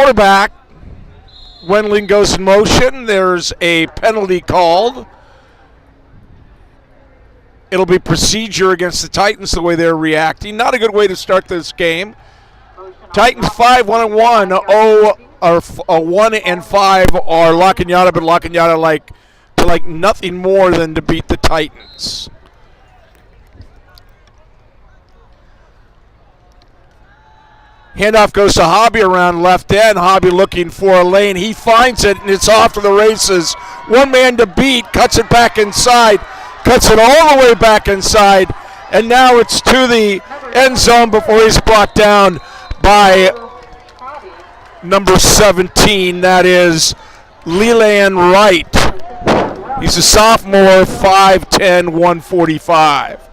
quarterback. Wendling goes in motion. There's a penalty called. It'll be procedure against the Titans the way they're reacting. Not a good way to start this game. Titans 5-1-1. 1-5 are La Cañada, but La Cañada like nothing more than to beat the Titans. Handoff goes to Hobby around left end. Hobby looking for a lane. He finds it, and it's off to the races. One man to beat, cuts it back inside, cuts it all the way back inside, and now it's to the end zone before he's brought down by number 17. That is Leland Wright. He's a sophomore, 5'10", 145.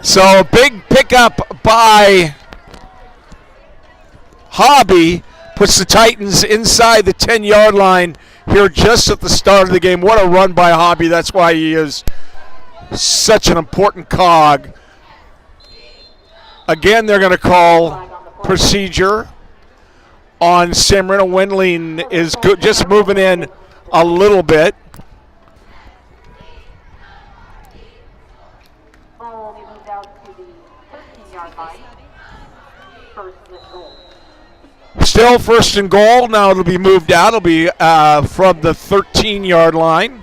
So a big pickup by Hobby puts the Titans inside the 10-yard line here just at the start of the game. What a run by Hobby. That's why he is such an important cog. Again, they're going to call procedure on San Marino. Wendling is good, just moving in a little bit. Still first and goal. Now it'll be moved out. It'll be from the 13-yard line.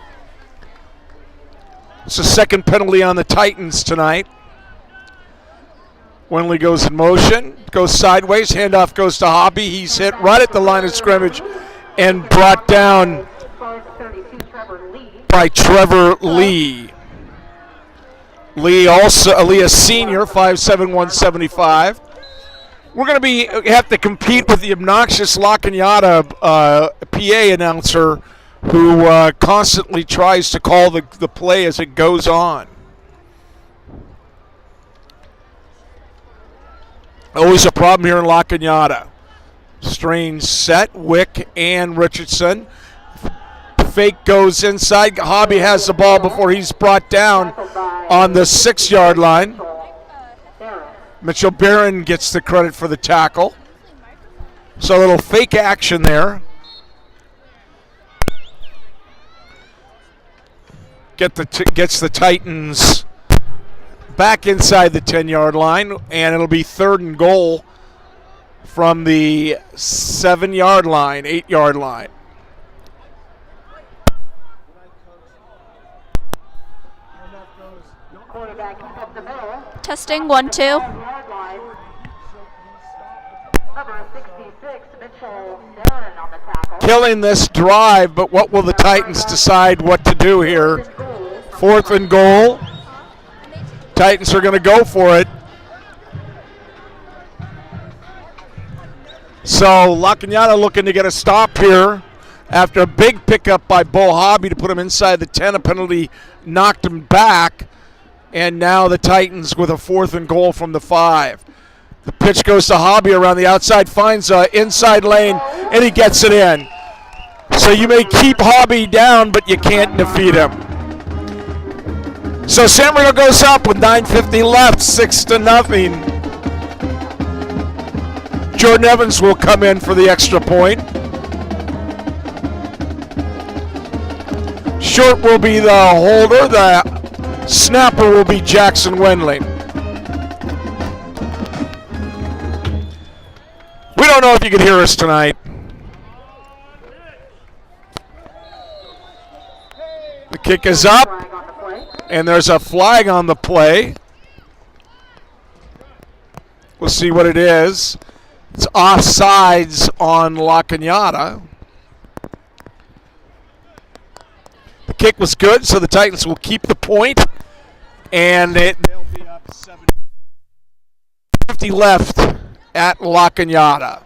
It's the second penalty on the Titans tonight. Wendling goes in motion, goes sideways. Handoff goes to Hobby. He's hit right at the line of scrimmage and brought down by Trevor Lee. Lee, a senior, 5'7", 175. We're going to have to compete with the obnoxious La Cañada PA announcer who constantly tries to call the play as it goes on. Always a problem here in La Cañada. Strange set, Wick and Richardson. Fake goes inside. Hobby has the ball before he's brought down on the 6-yard line. Mitchell Barron gets the credit for the tackle. So a little fake action there. Gets the Titans back inside the 10-yard line, and it'll be third and goal from the 7-yard line, 8-yard line. Testing, 1, 2. Killing this drive, but what will the Titans decide what to do here? Fourth and goal. Titans are going to go for it. So La Cañada looking to get a stop here after a big pickup by Bo Hobby to put him inside the 10. A penalty knocked him back. And now the Titans with a fourth and goal from the 5. The pitch goes to Hobby around the outside, finds an inside lane, and he gets it in. So you may keep Hobby down, but you can't defeat him. So San Marino goes up with 9:50 left, 6-0. Jordan Evans will come in for the extra point. Short will be the holder. The snapper will be Jackson Wendling. We don't know if you can hear us tonight. The kick is up, and there's a flag on the play. We'll see what it is. It's offsides on La Cañada. The kick was good, so the Titans will keep the point, and they'll be up 7:50 left at La Cañada.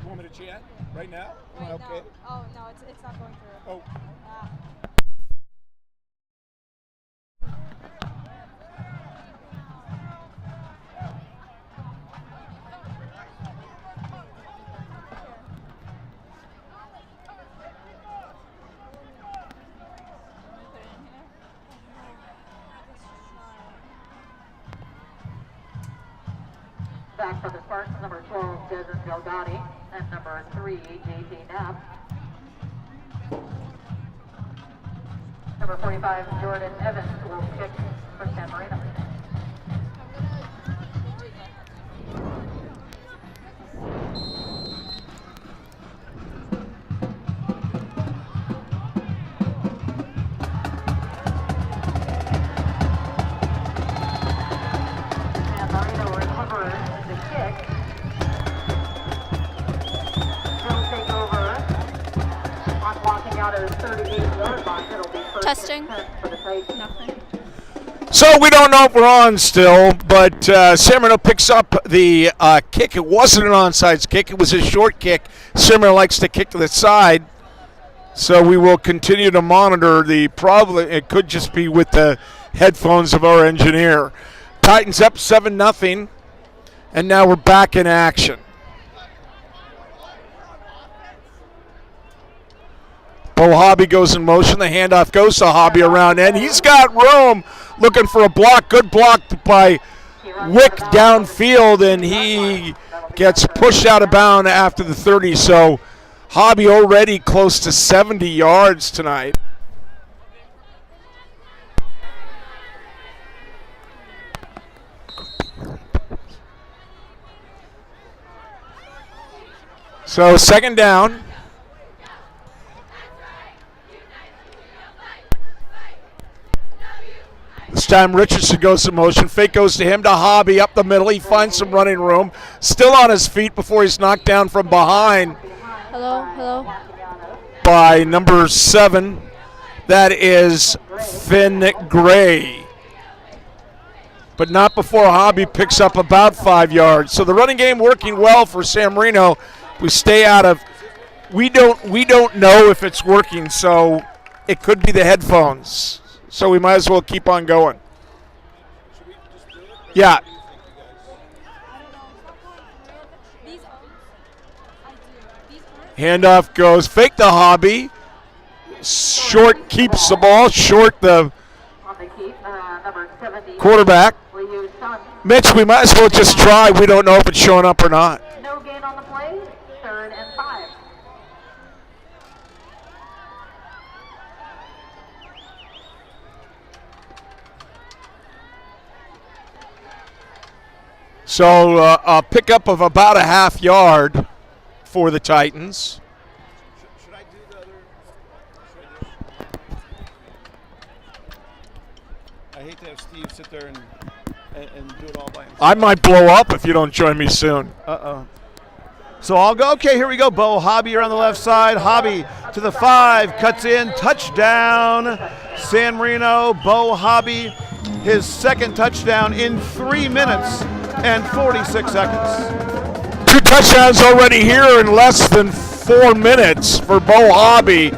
You want me to chant right now? Wait, okay. no. Oh, no, it's not going through. Oh. Back for the Spartans, number 12, Jason Delgado, and number 3, J.T. Knapp. Number 45, Jordan Evans, will kick for San Marino. San Marino recovers the kick. He'll take over on walking out of the 38-yard line. It'll be first Testing. for the Titans. Nothing. So we don't know if we're on still, but San Marino picks up the kick. It wasn't an onside kick. It was a short kick. San Marino likes to kick to the side. So we will continue to monitor the problem. It could just be with the headphones of our engineer. Titans up 7-0, and now we're back in action. Bo Hobby goes in motion. The handoff goes to Hobby around end. He's got room, looking for a block. Good block by Wick downfield, and he gets pushed out of bounds after the 30. So Hobby already close to 70 yards tonight. So second down. This time Richardson goes in motion. Fake goes to him, to Hobby, up the middle. He finds some running room. Still on his feet before he's knocked down from behind Hello? by number 7. That is Finn Gray. But not before Hobby picks up about 5 yards. So the running game working well for San Marino. We stay out of. We don't know if it's working, so it could be the headphones. So we might as well keep on going. Yeah. Handoff goes fake to Hobby. Short keeps the ball. Short the quarterback. Mitch, we might as well just try. We don't know if it's showing up or not. No gain on the play, 3rd and 5. So a pickup of about a half yard for the Titans. Should I do the other? I hate to have Steve sit there and do it all by himself. I might blow up if you don't join me soon. Uh-oh. So I'll go. Okay, here we go. Bo Hobby around the left side. Hobby to the 5, cuts in, touchdown. San Marino, Bo Hobby, his second touchdown in 3 minutes and 46 seconds. 2 touchdowns already here in less than 4 minutes for Bo Hobby.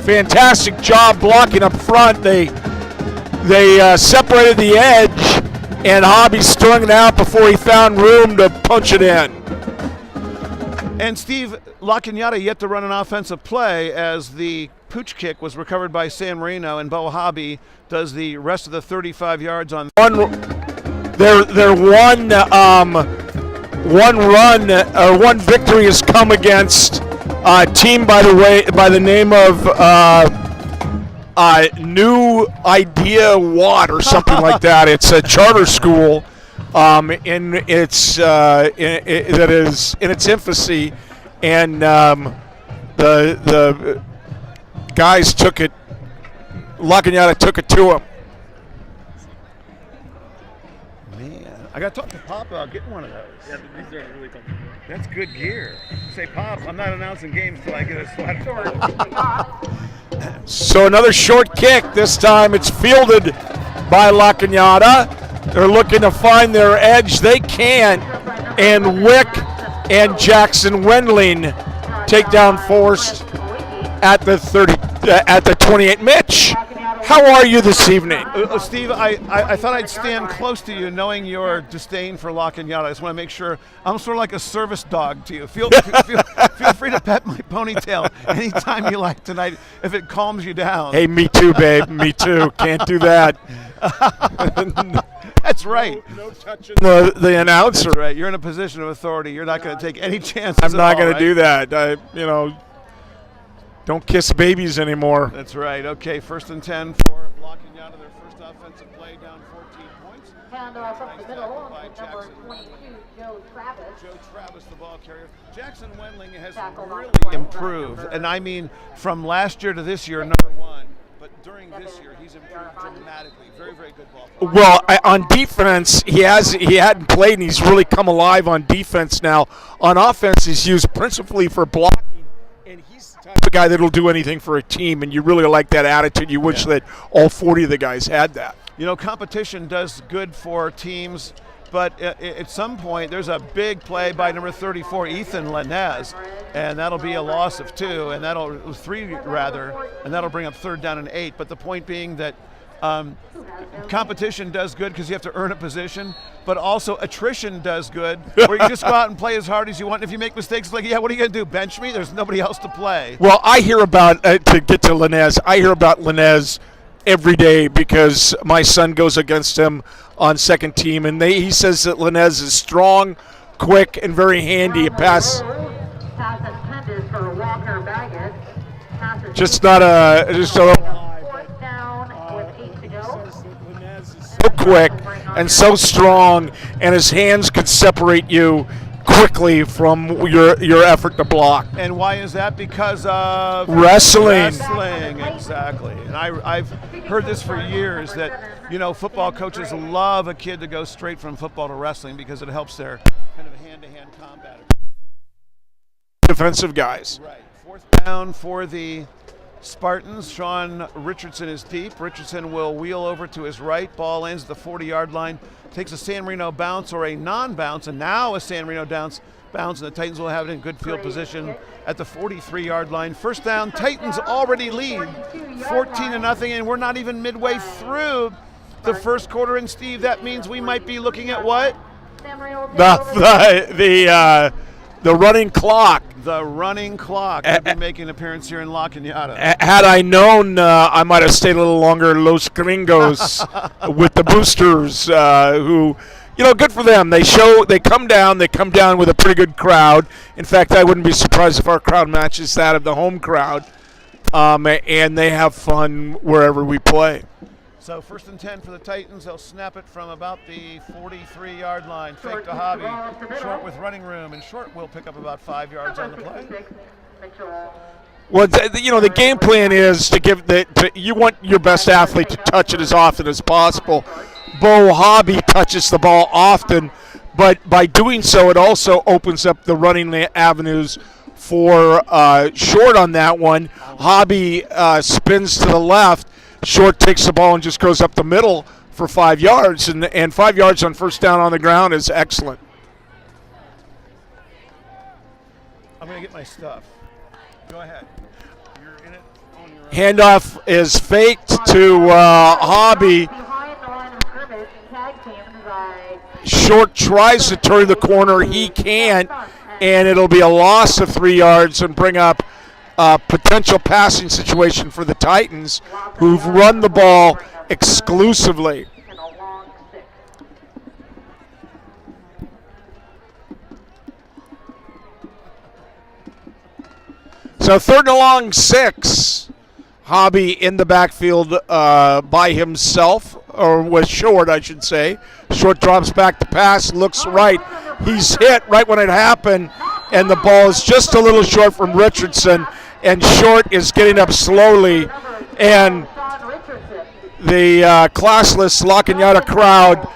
Fantastic job blocking up front. They separated the edge, and Hobby strung it out before he found room to punch it in. And Steve LaCagnata yet to run an offensive play as the pooch kick was recovered by San Marino, and Bo Hobby does the rest of the 35 yards on Their one victory has come against a team by the name of New Idea Watt or something like that. It's a charter school. That is in its infancy, and the guys took it. LaCagnata took it to him. Man, I got to talk to Pop about getting one of those. Yeah, these are really comfortable. That's good gear. Say, Pop, I'm not announcing games till I get a sweater. So another short kick. This time it's fielded by LaCagnata. They're looking to find their edge. They can't. And Wick and Jackson Wendling. Takedown forced at the 28. Mitch, how are you this evening? Steve, I thought I'd stand close to you, knowing your disdain for La Cañada. I just want to make sure I'm sort of like a service dog to you. Feel free to pet my ponytail anytime you like tonight if it calms you down. Hey, me too, babe. Me too. Can't do that. That's right. No touching the announcer. That's right. You're in a position of authority. You're not going to take any chances. I'm not going right? to do that. Don't kiss babies anymore. That's right. Okay, 1st and 10 for La Cañada, their first offensive play, down 14 points. Handoff up Nice the middle, tackle by number Jackson 22, Joe Travis. Joe Travis, the ball carrier. Jackson Wendling has Tackled on really the play. improved, and I mean from last year to this year, number one. But during this year, he's improved dramatically. Very, very good ball player. Well, on defense, he hadn't played, and he's really come alive on defense now. On offense, he's used principally for blocking, and he's the type of guy that'll do anything for a team, and you really like that attitude. You wish that all 40 of the guys had that. You know, competition does good for teams, but at some point there's a big play by number 34, Ethan Lenez, and that'll be a loss of 2, and that'll 3 rather, and that'll bring up 3rd down and 8. But the point being that competition does good because you have to earn a position, but also attrition does good, where you just go out and play as hard as you want. If you make mistakes, it's like, yeah, what are you going to do, bench me? There's nobody else to play. Well, I hear about, to get to Lenez, I hear about Lenez every day because my son goes against him on second team, and he says that Lenez is strong, quick, and very handy at pass. Pass intended for Walker Baggett. Just not a Fourth down with 8 to go. so quick and so strong, and his hands could separate you quickly from your effort to block. And why is that? Because of Wrestling. Wrestling, exactly. And I've heard this for years that, you know, football coaches love a kid to go straight from football to wrestling because it helps their kind of hand-to-hand combat. Defensive guys. Right. 4th down for the Spartans. Sean Richardson is deep. Richardson will wheel over to his right. Ball ends at the 40-yard line. Takes a San Marino bounce or a non-bounce, and now a San Marino bounce, and the Titans will have it in good field position at the 43-yard line. 1st down, Titans already lead 14-0, and we're not even midway through the first quarter. And Steve, that means we might be looking at what? The running clock. The running clock will be making an appearance here in La Cañada. Had I known, I might have stayed a little longer. Los Gringos with the boosters, who, you know, good for them. They come down with a pretty good crowd. In fact, I wouldn't be surprised if our crowd matches that of the home crowd. And they have fun wherever we play. So 1st and 10 for the Titans. They'll snap it from about the 43-yard line. Fake to Hobby. Short with running room, and Short will pick up about 5 yards on the play. Well, the game plan is to you want your best athlete to touch it as often as possible. Bo Hobby touches the ball often, but by doing so, it also opens up the running avenues for Short on that one. Hobby spins to the left. Short takes the ball and just goes up the middle for 5 yards, and 5 yards on 1st down on the ground is excellent. I'm going to get my stuff. Go ahead. You're in it on your own. Handoff is faked to Hobby. Short tries to turn the corner. He can't, and it'll be a loss of 3 yards and bring up a potential passing situation for the Titans, who've run the ball exclusively. So 3rd and long 6. Hobby in the backfield by himself, or with Short, I should say. Short drops back to pass, looks right. He's hit right when it happened, and the ball is just a little short from Richardson, and Short is getting up slowly, and the classless La Cañada crowd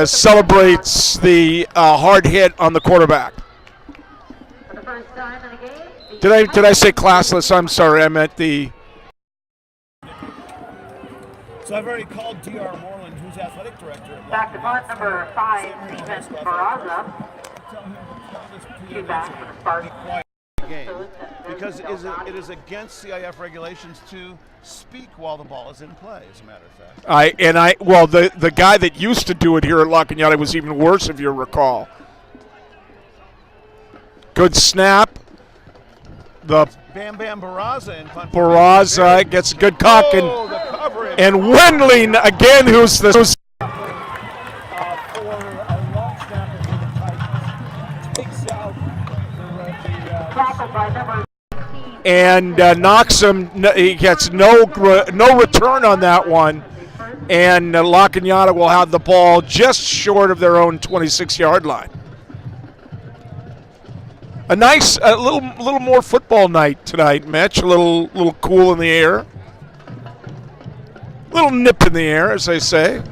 celebrates the hard hit on the quarterback. Did I say classless? I'm sorry, I meant the... So I've already called D.R. Moreland, who's athletic director. Back to punt, number 5, defense Barraza. Tell him to Two back for the Spartans. Game because it is against CIF regulations to speak while the ball is in play, as a matter of fact. Well, the guy that used to do it here at La Cañada was even worse, if you recall. Good snap. The Bam Bam Barraza in punt. Barraza gets a good cock, and Wendling again, who's the and knocks him. He gets no return on that one, and La Cañada will have the ball just short of their own 26-yard line. A nice, little more football night tonight, Mitch. A little cool in the air, little nip in the air, as they say.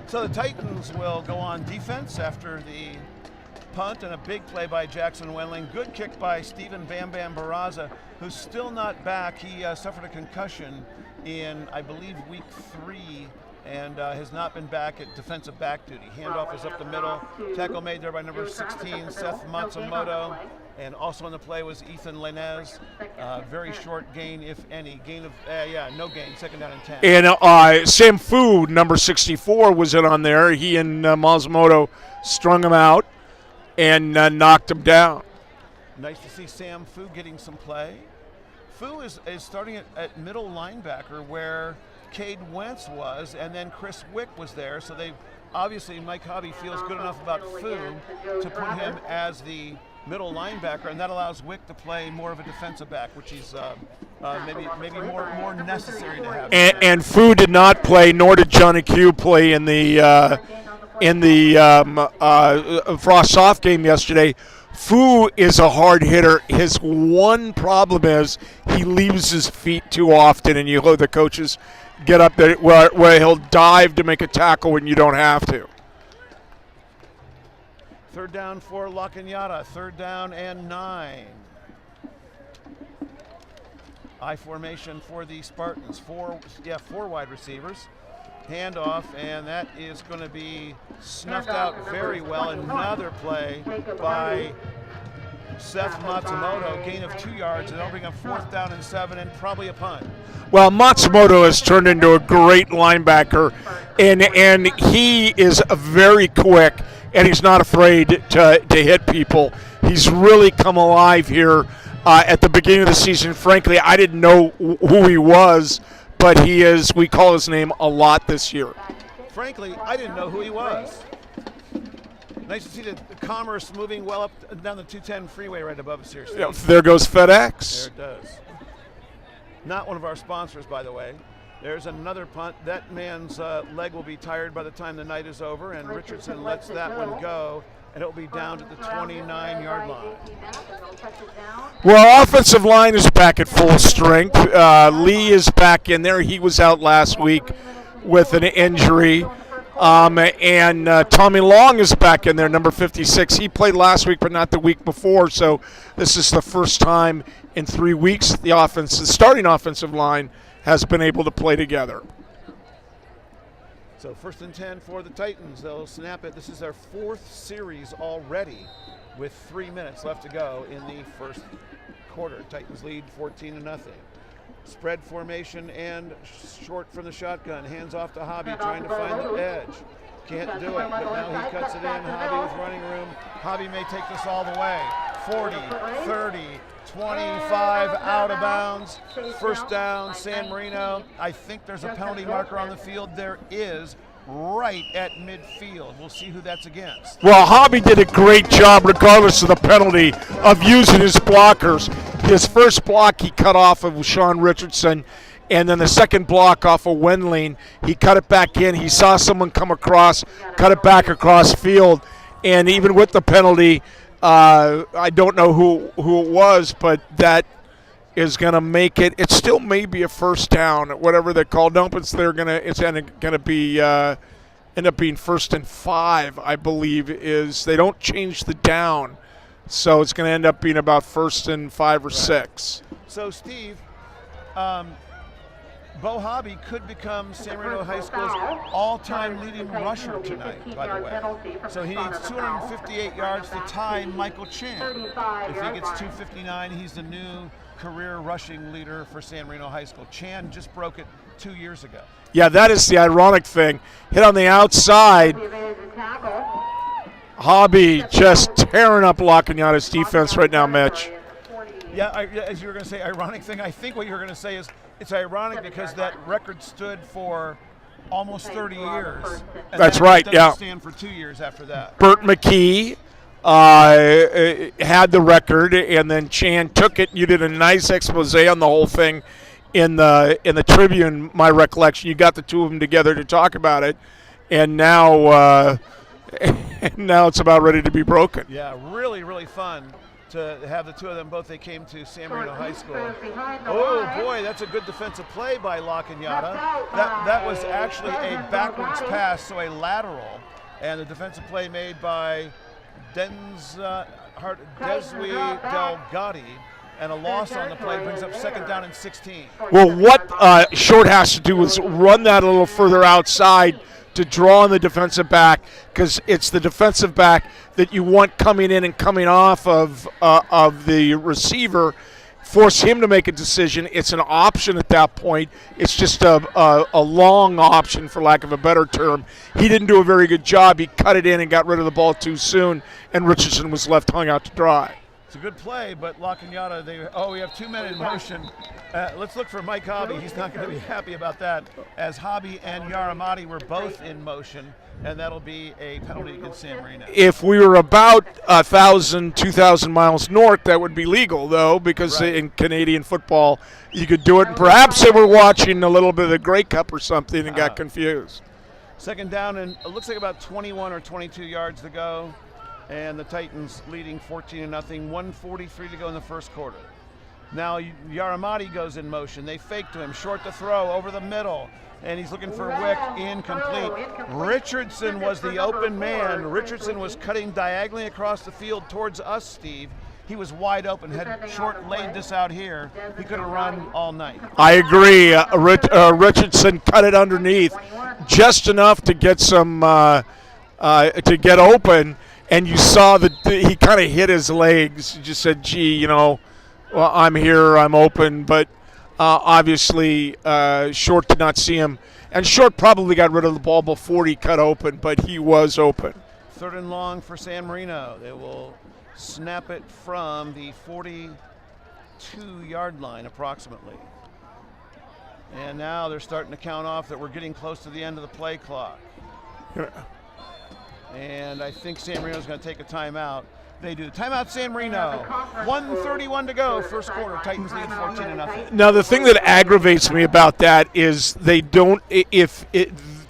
So the Titans will go on defense after the punt and a big play by Jackson Wendling. Good kick by Stephen Bam Bam Barraza, who's still not back. He suffered a concussion in, I believe, week 3 and has not been back at defensive back duty. Handoff is up the middle. Tackle made there by number 16, Seth Matsumoto. And also on the play was Ethan Lenez. Very short gain, if any. No gain, 2nd down and 10. And Sam Fu, number 64, was in on there. He and Matsumoto strung him out and knocked him down. Nice to see Sam Fu getting some play. Fu is starting at middle linebacker where Cade Wentz was, and then Chris Wick was there. So they obviously, Mike Hobby feels good enough about Fu to put him as the middle linebacker, and that allows Wick to play more of a defensive back, which is maybe more necessary to have. And Fu did not play, nor did Johnny Q play in the Frost Soft game yesterday. Fu is a hard hitter. His one problem is he leaves his feet too often, and you hear the coaches get up there where he'll dive to make a tackle when you don't have to. 3rd down for La Cañada, 3rd down and 9. I formation for the Spartans, four wide receivers. Handoff, and that is going to be snuffed out very well. Another play by Seth Matsumoto, gain of 2 yards, and they'll bring up 4th down and 7 and probably a punt. Well, Matsumoto has turned into a great linebacker, and he is very quick, and he's not afraid to hit people. He's really come alive here at the beginning of the season. Frankly, I didn't know who he was, but we call his name a lot this year. Frankly, I didn't know who he was. Nice to see the Commerce moving well up down the 210 freeway right above us here. Yeah, there goes FedEx. There it does. Not one of our sponsors, by the way. There's another punt. That man's leg will be tired by the time the night is over, and Richardson lets that one go, and it'll be down to the 29-yard line. Well, offensive line is back at full strength. Lee is back in there. He was out last week with an injury. And Tommy Long is back in there, number 56. He played last week but not the week before, so this is the first time in 3 weeks the starting offensive line has been able to play together. So 1st and 10 for the Titans. They'll snap it. This is their 4th series already with 3 minutes left to go in the first quarter. Titans lead 14-0. Spread formation and short from the shotgun. Hands off to Hobby, trying to find the edge. Can't do it, but now he cuts it in. Hobby with running room. Hobby may take this all the way. 40, 30, 25, out of bounds. 1st down, San Marino. I think there's a penalty marker on the field. There is, right at midfield. We'll see who that's against. Well, Hobby did a great job, regardless of the penalty, of using his blockers. His first block he cut off of Sean Richardson, and then the second block off of Wendling, he cut it back in. He saw someone come across, cut it back across field, and even with the penalty, I don't know who it was, but that is going to make it. It still may be a 1st down, whatever they call. Nope, it's going to be end up being 1st and 5, I believe. They don't change the down. So it's going to end up being about 1st and 5 or 6. So, Steve, Bo Hobby could become San Marino High School's all-time leading rusher tonight, by the way. So he needs 258 yards to tie Michael Chan. If he gets 259, he's the new career rushing leader for San Marino High School. Chan just broke it 2 years ago. Yeah, that is the ironic thing. Hit on the outside. Hobby just tearing up La Cañada's defense right now, Mitch. Yeah, as you were going to say, ironic thing, I think what you were going to say is it's ironic because that record stood for almost 30 years. And That's then right, it yeah. doesn't stand for 2 years after that. Burt McKee had the record, and then Chan took it. You did a nice expose on the whole thing in the Tribune, my recollection. You got the two of them together to talk about it, and now now it's about ready to be broken. Yeah, really, really fun to have the two of them both. They came to San Marino High School. Oh boy, that's a good defensive play by La Cañada. That was actually a backwards pass, so a lateral, and the defensive play made by Deswi Delgatti, and a loss on the play brings up 2nd down and 16. Well, what Short has to do is run that a little further outside to draw on the defensive back, because it's the defensive back that you want coming in and coming off of the receiver. Force him to make a decision. It's an option at that point. It's just a long option, for lack of a better term. He didn't do a very good job. He cut it in and got rid of the ball too soon, and Richardson was left hung out to dry. It's a good play, but La Cañada, we have 2 men in motion. Let's look for Mike Hobby. He's not going to be happy about that, as Hobby and Yaramati were both in motion, and that'll be a penalty against San Marino. If we were about 1,000, 2,000 miles north, that would be legal, though, because in Canadian football you could do it. And perhaps they were watching a little bit of the Grey Cup or something and got confused. 2nd down, and it looks like about 21 or 22 yards to go. And the Titans leading 14-0, 1:43 to go in the first quarter. Now Yaramati goes in motion. They fake to him, short to throw, over the middle, and he's looking for Wick, incomplete. Richardson was the open man. Richardson was cutting diagonally across the field towards us, Steve. He was wide open. Had Short laid this out here, he could have run all night. I agree. Richardson cut it underneath just enough to get some to get open. And you saw that he kind of hit his legs. He just said, gee, well, I'm here, I'm open. But obviously, Short did not see him. And Short probably got rid of the ball before he cut open, but he was open. 3rd and long for San Marino. They will snap it from the 42-yard line approximately. And now they're starting to count off that we're getting close to the end of the play clock. Yeah. And I think San Marino's going to take a timeout. They do. Timeout, San Marino. 1:31 to go, first quarter. Titans lead 14-0. Now, the thing that aggravates me about that is they don't,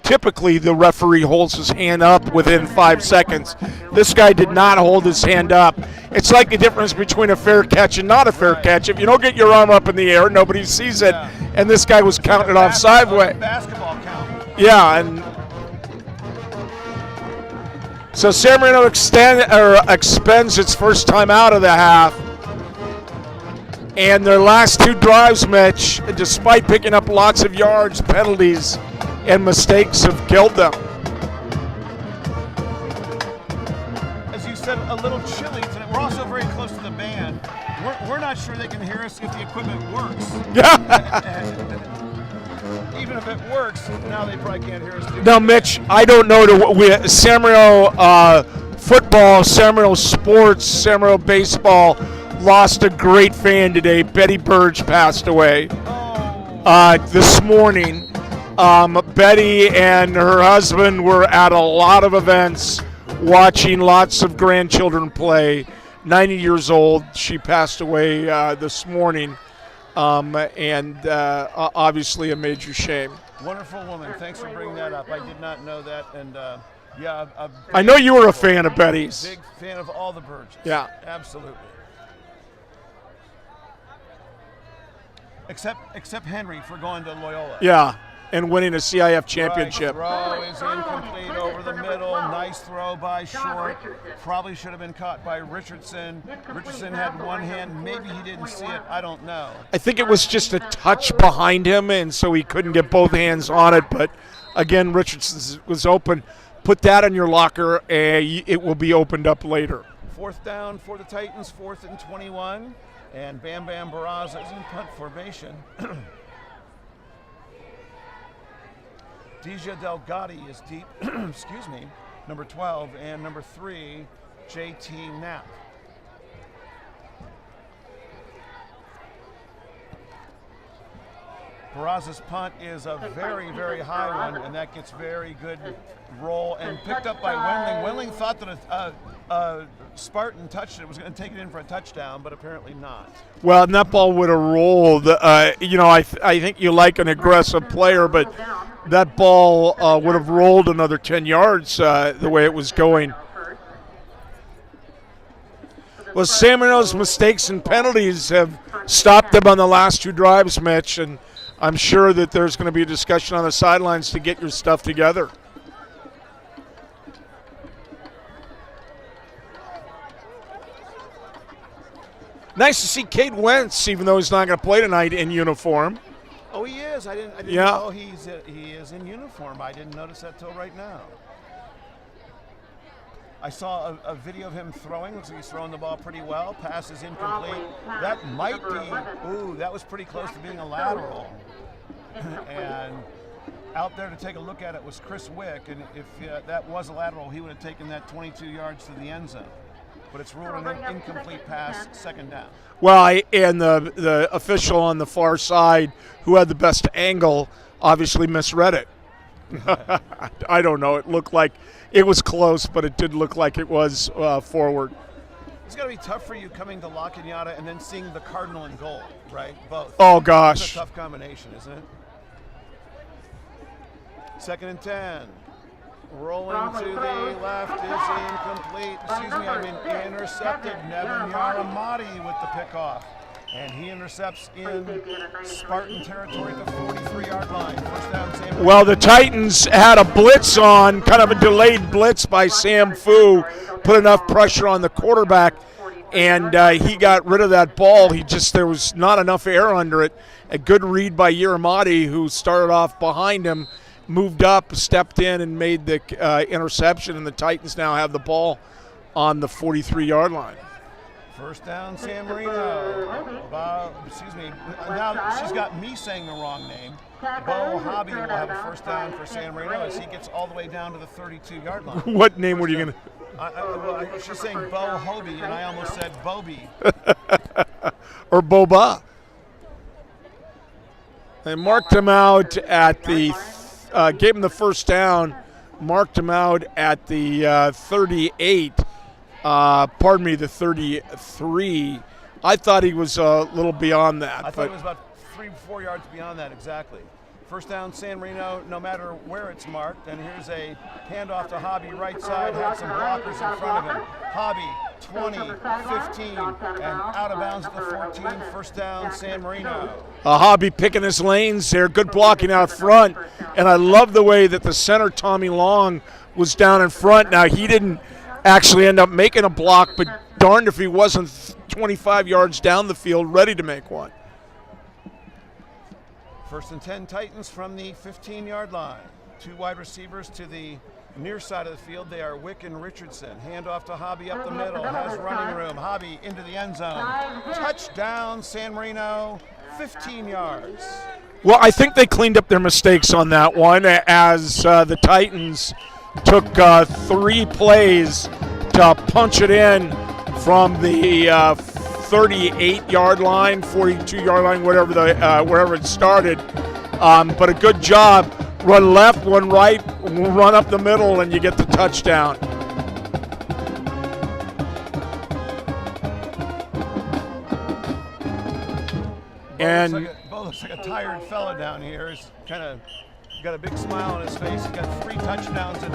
typically the referee holds his hand up within 5 seconds. This guy did not hold his hand up. It's like the difference between a fair catch and not a fair catch. If you don't get your arm up in the air, nobody sees it. Yeah. And this guy was counting it off sideways. Basketball count. Yeah, and so San Marino expends its first time out of the half. And their last 2 drives, Mitch, despite picking up lots of yards, penalties, and mistakes, have killed them. As you said, a little chilly tonight. We're also very close to the band. We're not sure they can hear us if the equipment works. Yeah. Even if it works, now they probably can't hear us. Now, Mitch, I don't know San Marino football, San Marino sports, San Marino baseball lost a great fan today. Betty Burge passed away this morning. Betty and her husband were at a lot of events watching lots of grandchildren play. 90 years old. She passed away this morning. And obviously a major shame. Wonderful woman. Thanks for bringing that up. I did not know that. And I know you were a fan of Betty's. Big fan of all the Burges. Yeah. Absolutely. Except Henry for going to Loyola. Yeah. and winning a CIF championship. Right, throw is incomplete over the middle. Nice throw by Short. Probably should have been caught by Richardson. Richardson had one hand. Maybe he didn't see it. I don't know. I think it was just a touch behind him, and so he couldn't get both hands on it. But, again, Richardson was open. Put that in your locker, and it will be opened up later. 4th down for the Titans, 4th and 21. And Bam Bam Barraza is in punt formation. Deja Delgatti is deep, excuse me, number 12, and number 3, JT Knapp. Barraza's punt is a very, very high one, and that gets very good roll and picked up by Wendling. Wendling thought that a Spartan touched it, was going to take it in for a touchdown, but apparently not. Well, and that ball would have rolled. I think you like an aggressive player, but that ball would have rolled another 10 yards the way it was going. Well, San Marino's mistakes and penalties have stopped them on the last 2 drives, Mitch, and I'm sure that there's going to be a discussion on the sidelines to get your stuff together. Nice to see Cade Wentz, even though he's not going to play tonight, in uniform. Oh, he is. I didn't Yeah. know he is in uniform. I didn't notice that till right now. I saw a video of him throwing. Looks like he's throwing the ball pretty well. Pass is incomplete. That might be, that was pretty close to being a lateral. And out there to take a look at it was Chris Wick. And if that was a lateral, he would have taken that 22 yards to the end zone. But it's ruled an incomplete pass, 2nd down. Well, and the official on the far side who had the best angle obviously misread it. I don't know. It looked like it was close, but it did look like it was forward. It's got to be tough for you coming to La Cañada and then seeing the Cardinal in goal, right? Both. Oh, gosh. It's a tough combination, isn't it? 2nd and 10. Rolling to the left is incomplete. Excuse me, I mean intercepted. Nevin Yaramati with the pickoff. And he intercepts in Spartan territory at the 43-yard line. 1st down, San Marino. Well, the Titans had a blitz on, kind of a delayed blitz by Sam Fu, put enough pressure on the quarterback, and he got rid of that ball. There was not enough air under it. A good read by Yaramati, who started off behind him, moved up, stepped in, and made the interception, and the Titans now have the ball on the 43-yard line. 1st down, San Marino. Now she's got me saying the wrong name. Bo Hobby will have a 1st down for San Marino as he gets all the way down to the 32-yard line. What name were you going to? She's saying Bo Hobie, and I almost said Bobby. Or Boba. They marked him out at the gave him the 1st down, marked him out at the 38. The 33. I thought he was a little beyond that. I thought it was about 3-4 yards beyond that, exactly. 1st down, San Marino, no matter where it's marked. And here's a handoff to Hobby, right side, had some blockers in front of him. Hobby, 20, 15, and out of bounds at the 14. 1st down, San Marino. Hobby picking his lanes there, good blocking out front. And I love the way that the center, Tommy Long, was down in front. Now, he didn't actually end up making a block, but darned if he wasn't 25 yards down the field ready to make one. 1st and 10 Titans from the 15-yard line. 2 wide receivers to the near side of the field. They are Wick and Richardson. Handoff to Hobby up the middle. Has running room. Hobby into the end zone. Touchdown, San Marino, 15 yards. Well, I think they cleaned up their mistakes on that one as the Titans took 3 plays to punch it in from the 38-yard line, 42-yard line, wherever it started. But a good job. Run left, one right, run up the middle, and you get the touchdown. And Bo looks like a tired fella down here. He's kind of got a big smile on his face. He's got 3 touchdowns and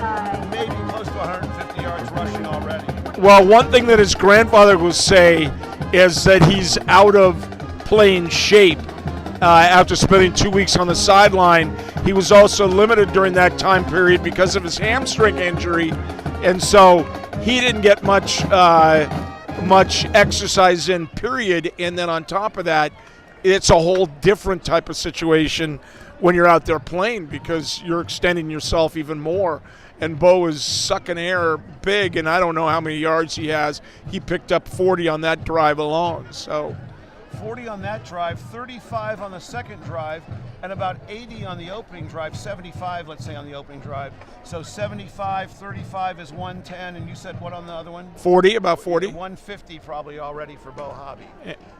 maybe close to 150 yards rushing already. Well, one thing that his grandfather will say is that he's out of playing shape after spending 2 weeks on the sideline. he was also limited during that time period because of his hamstring injury, and so he didn't get much exercise in, period. And then on top of that, it's a whole different type of situation when you're out there playing because you're extending yourself even more. And Bo is sucking air big, and I don't know how many yards he has. He picked up 40 on that drive alone. So 40 on that drive, 35 on the second drive, and about 80 on the opening drive, 75, let's say, on the opening drive. So 75, 35 is 110, and you said what on the other one? 40, about 40. 150 probably already for Bo Hobby.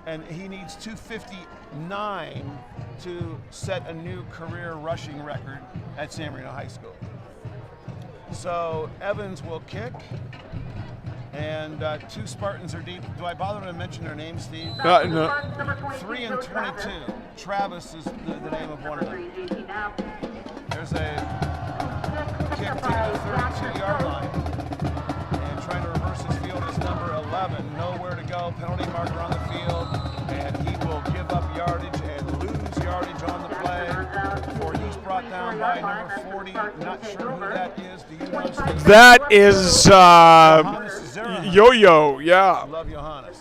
And he needs 259 to set a new career rushing record at San Marino High School. So Evans will kick. And 2 Spartans are deep. Do I bother to mention their names, Steve? No. 3 and 22. Travis is the name of one of them. There's a kick to the 32-yard line. And trying to reverse his field is number 11. Nowhere to go. Penalty marker on the field. And he will give up yardage and lose yardage on the play before he's brought down by number 40. Not sure who that is. Do you know, Steve? That is Yo-Yo, yeah. Love Johannes.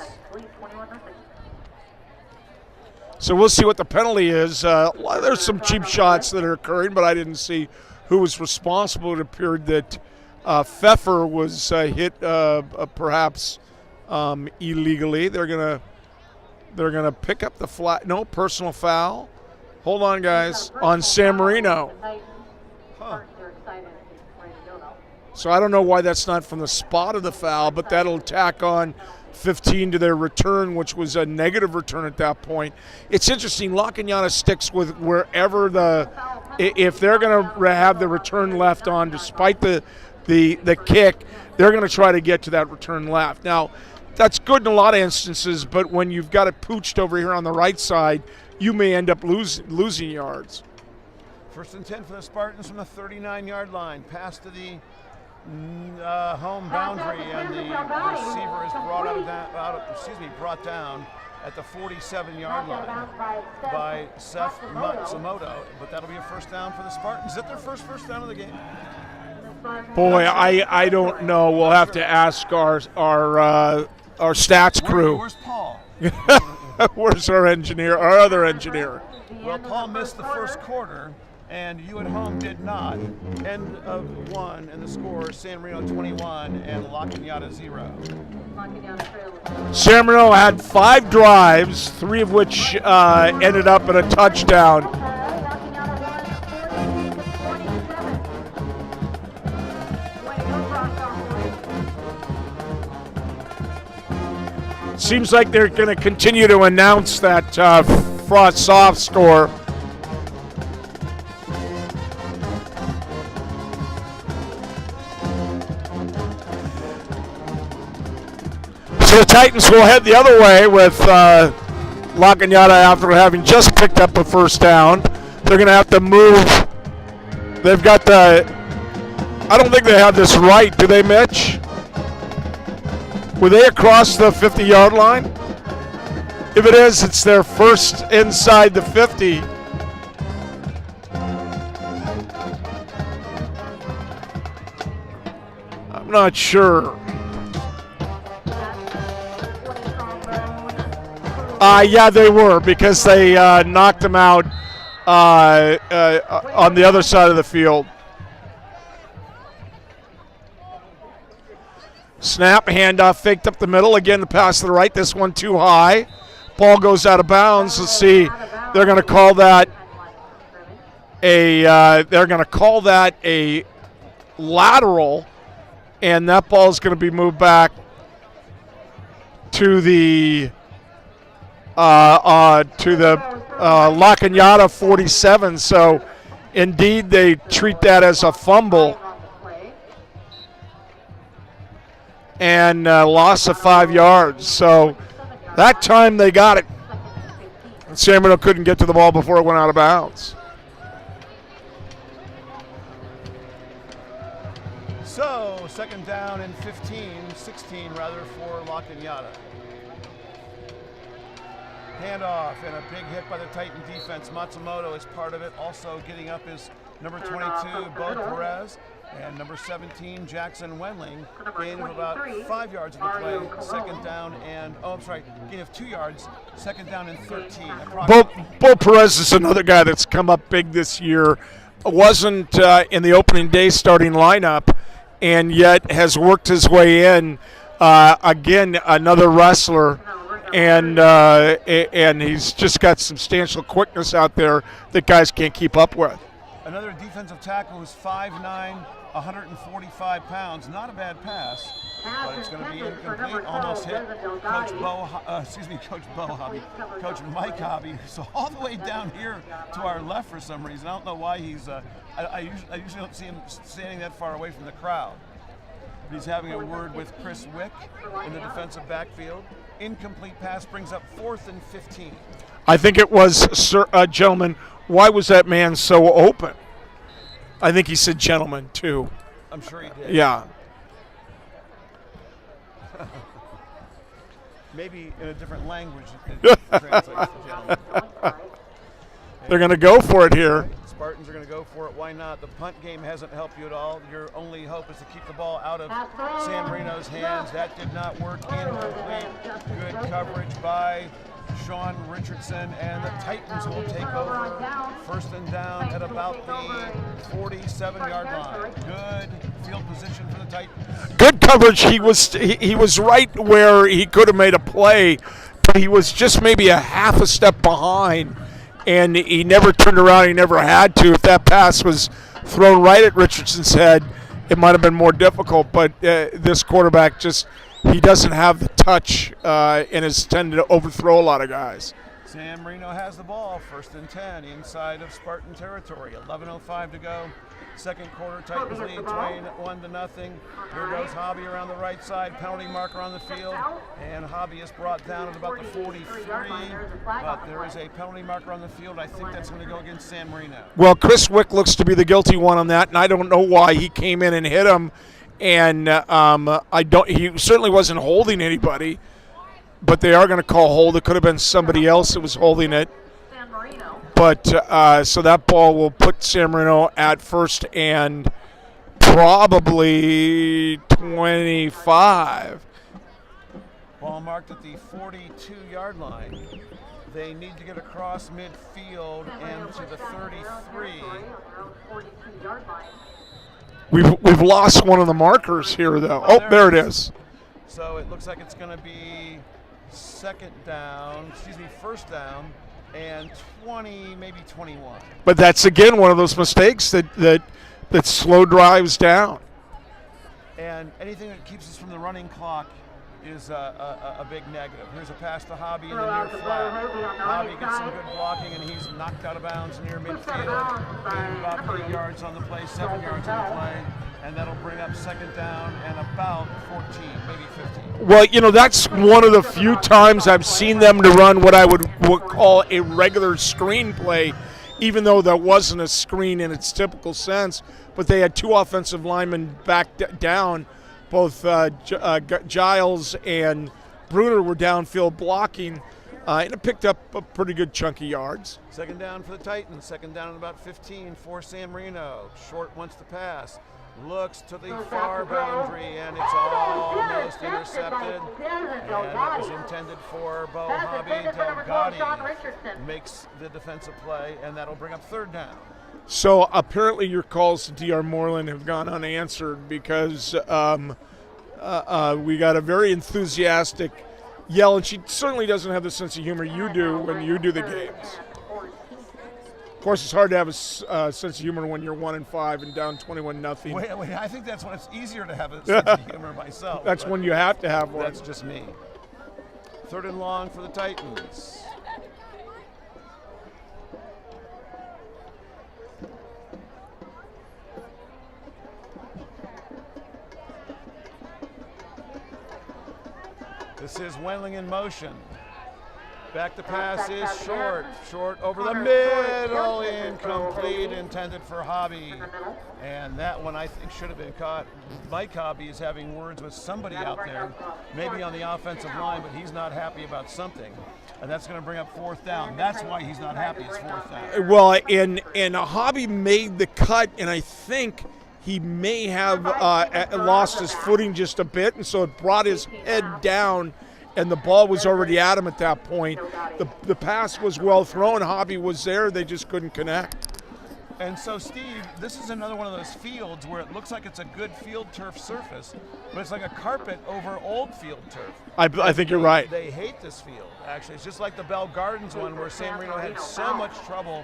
So we'll see what the penalty is. There's some cheap shots that are occurring, but I didn't see who was responsible. It appeared that Pfeffer was hit perhaps illegally. They're gonna pick up the flag. No, personal foul. Hold on, guys. On San Marino. So I don't know why that's not from the spot of the foul, but that'll tack on 15 to their return, which was a negative return at that point. It's interesting. La Cañada sticks with wherever if they're going to have the return left on, despite the kick, they're going to try to get to that return left. Now, that's good in a lot of instances, but when you've got it pooched over here on the right side, you may end up losing yards. 1st and 10 for the Spartans from the 39-yard line. Pass to the home boundary, and the receiver is brought down at the 47-yard line by Seth Matsumoto. But that'll be a first down for the Spartans. Is that their first down of the game? Boy, I don't know. We'll have to ask our stats crew. Where's Paul? Where's our engineer? Our other engineer. Well, Paul missed the first quarter, and you at home did not. End of 1, and the score, San Marino 21 and La Cañada 0. San Marino had 5 drives, 3 of which ended up in a touchdown. Seems like they're going to continue to announce that Frost soft score. So the Titans will head the other way with La Cañada after having just picked up a first down. They're going to have to move. They've got I don't think they have this right, do they, Mitch? Were they across the 50-yard line? If it is, it's their first inside the 50. I'm not sure. Yeah, they were, because they knocked them out on the other side of the field. Snap, handoff, faked up the middle. Again, the pass to the right. This one too high. Ball goes out of bounds. Let's see. They're going to call that a lateral, and that ball is going to be moved back to the La Cañada 47. So, indeed, they treat that as a fumble. And loss of 5 yards. So that time they got it. San Marino couldn't get to the ball before it went out of bounds. So 2nd down and 16 rather, for La Cañada. Handoff and a big hit by the Titan defense. Matsumoto is part of it. Also getting up is number 22, Bo Perez, and number 17, Jackson Wenling. Gain of about 5 yards in the play, second down and, gain of 2 yards, second down and 13. Bo Perez is another guy that's come up big this year. Wasn't in the opening day starting lineup, and yet has worked his way in. Again, another wrestler, and he's just got substantial quickness out there that guys can't keep up with. Another defensive tackle who's 5'9", 145 pounds. Not a bad pass, but it's going to be incomplete. Almost hit Coach Mike Hobby. So all the way down here to our left for some reason. I don't know why he's. I usually don't see him standing that far away from the crowd. He's having a word with Chris Wick in the defensive backfield. Incomplete pass brings up 4th and 15. I think it was, gentlemen, why was that man so open? I think he said gentlemen, too. I'm sure he did. Yeah. Maybe in a different language it translates to gentlemen. They're going to go for it here. Spartans are going to go for it. Why not? The punt game hasn't helped you at all. Your only hope is to keep the ball out of San Marino's hands. That did not work. Incomplete. Good coverage by Sean Richardson, and the Titans will take over. First and down at about the 47-yard line. Good field position for the Titans. Good coverage. He was right where he could have made a play, but he was just maybe a half a step behind. And he never turned around. He never had to. If that pass was thrown right at Richardson's head, it might have been more difficult. But this quarterback he doesn't have the touch and has tended to overthrow a lot of guys. San Marino has the ball. 1st and 10 inside of Spartan territory. 11:05 to go. Second quarter, Titans lead 21-0. Here goes Hobby around the right side. Penalty marker on the field. And Hobby is brought down at about the 43. But there is a penalty marker on the field. I think that's going to go against San Marino. Well, Chris Wick looks to be the guilty one on that, and I don't know why he came in and hit him. And he certainly wasn't holding anybody. But they are going to call hold. It could have been somebody else that was holding it. But so that ball will put San Marino at first and probably 25. Ball marked at the 42-yard line. They need to get across midfield and to the 33. We've lost one of the markers here, though. Oh, there it is. So it looks like it's going to be first down and 20, maybe 21. But that's, again, one of those mistakes that slow drives down. And anything that keeps us from the running clock is a big negative. Here's a pass to Hobby in the near flat. Hobby gets some good blocking, and he's knocked out of bounds near midfield. Gained about 8 yards on the play, 7 yards on the play, and that'll bring up second down and about 14, maybe 15. Well, that's one of the few times I've seen them to run what I would call a regular screen play, even though that wasn't a screen in its typical sense. But they had 2 offensive linemen back down. Both Giles and Bruner were downfield blocking, and it picked up a pretty good chunk of yards. Second down for the Titans. Second down at about 15 for San Marino. Short wants to pass. Looks to the far boundary, and it's almost intercepted. And it was intended for Bo Hobby. Delgatti makes the defensive play, and that'll bring up third down. So apparently your calls to D.R. Moreland have gone unanswered because we got a very enthusiastic yell, and she certainly doesn't have the sense of humor you do when you do the games. Of course, it's hard to have a sense of humor when you're 1-5 and down 21-0. Wait, I think that's when it's easier to have a sense of humor myself. That's when you have to have one. That's just me. Third and long for the Titans. This is Wenling in motion. Back to pass is short. Short over the middle. Incomplete. Intended for Hobby. And that one I think should have been caught. Mike Hobby is having words with somebody out there, maybe on the offensive line, but he's not happy about something. And that's going to bring up 4th down. That's why he's not happy. It's 4th down. Well, and Hobby made the cut, and I think he may have lost his footing just a bit, and so it brought his head down, and the ball was already at him at that point. The pass was well thrown. Hobby was there. They just couldn't connect. And so, Steve, this is another one of those fields where it looks like it's a good field turf surface, but it's like a carpet over old field turf. I think you're right. They hate this field, actually. It's just like the Bell Gardens one where San Marino had so much trouble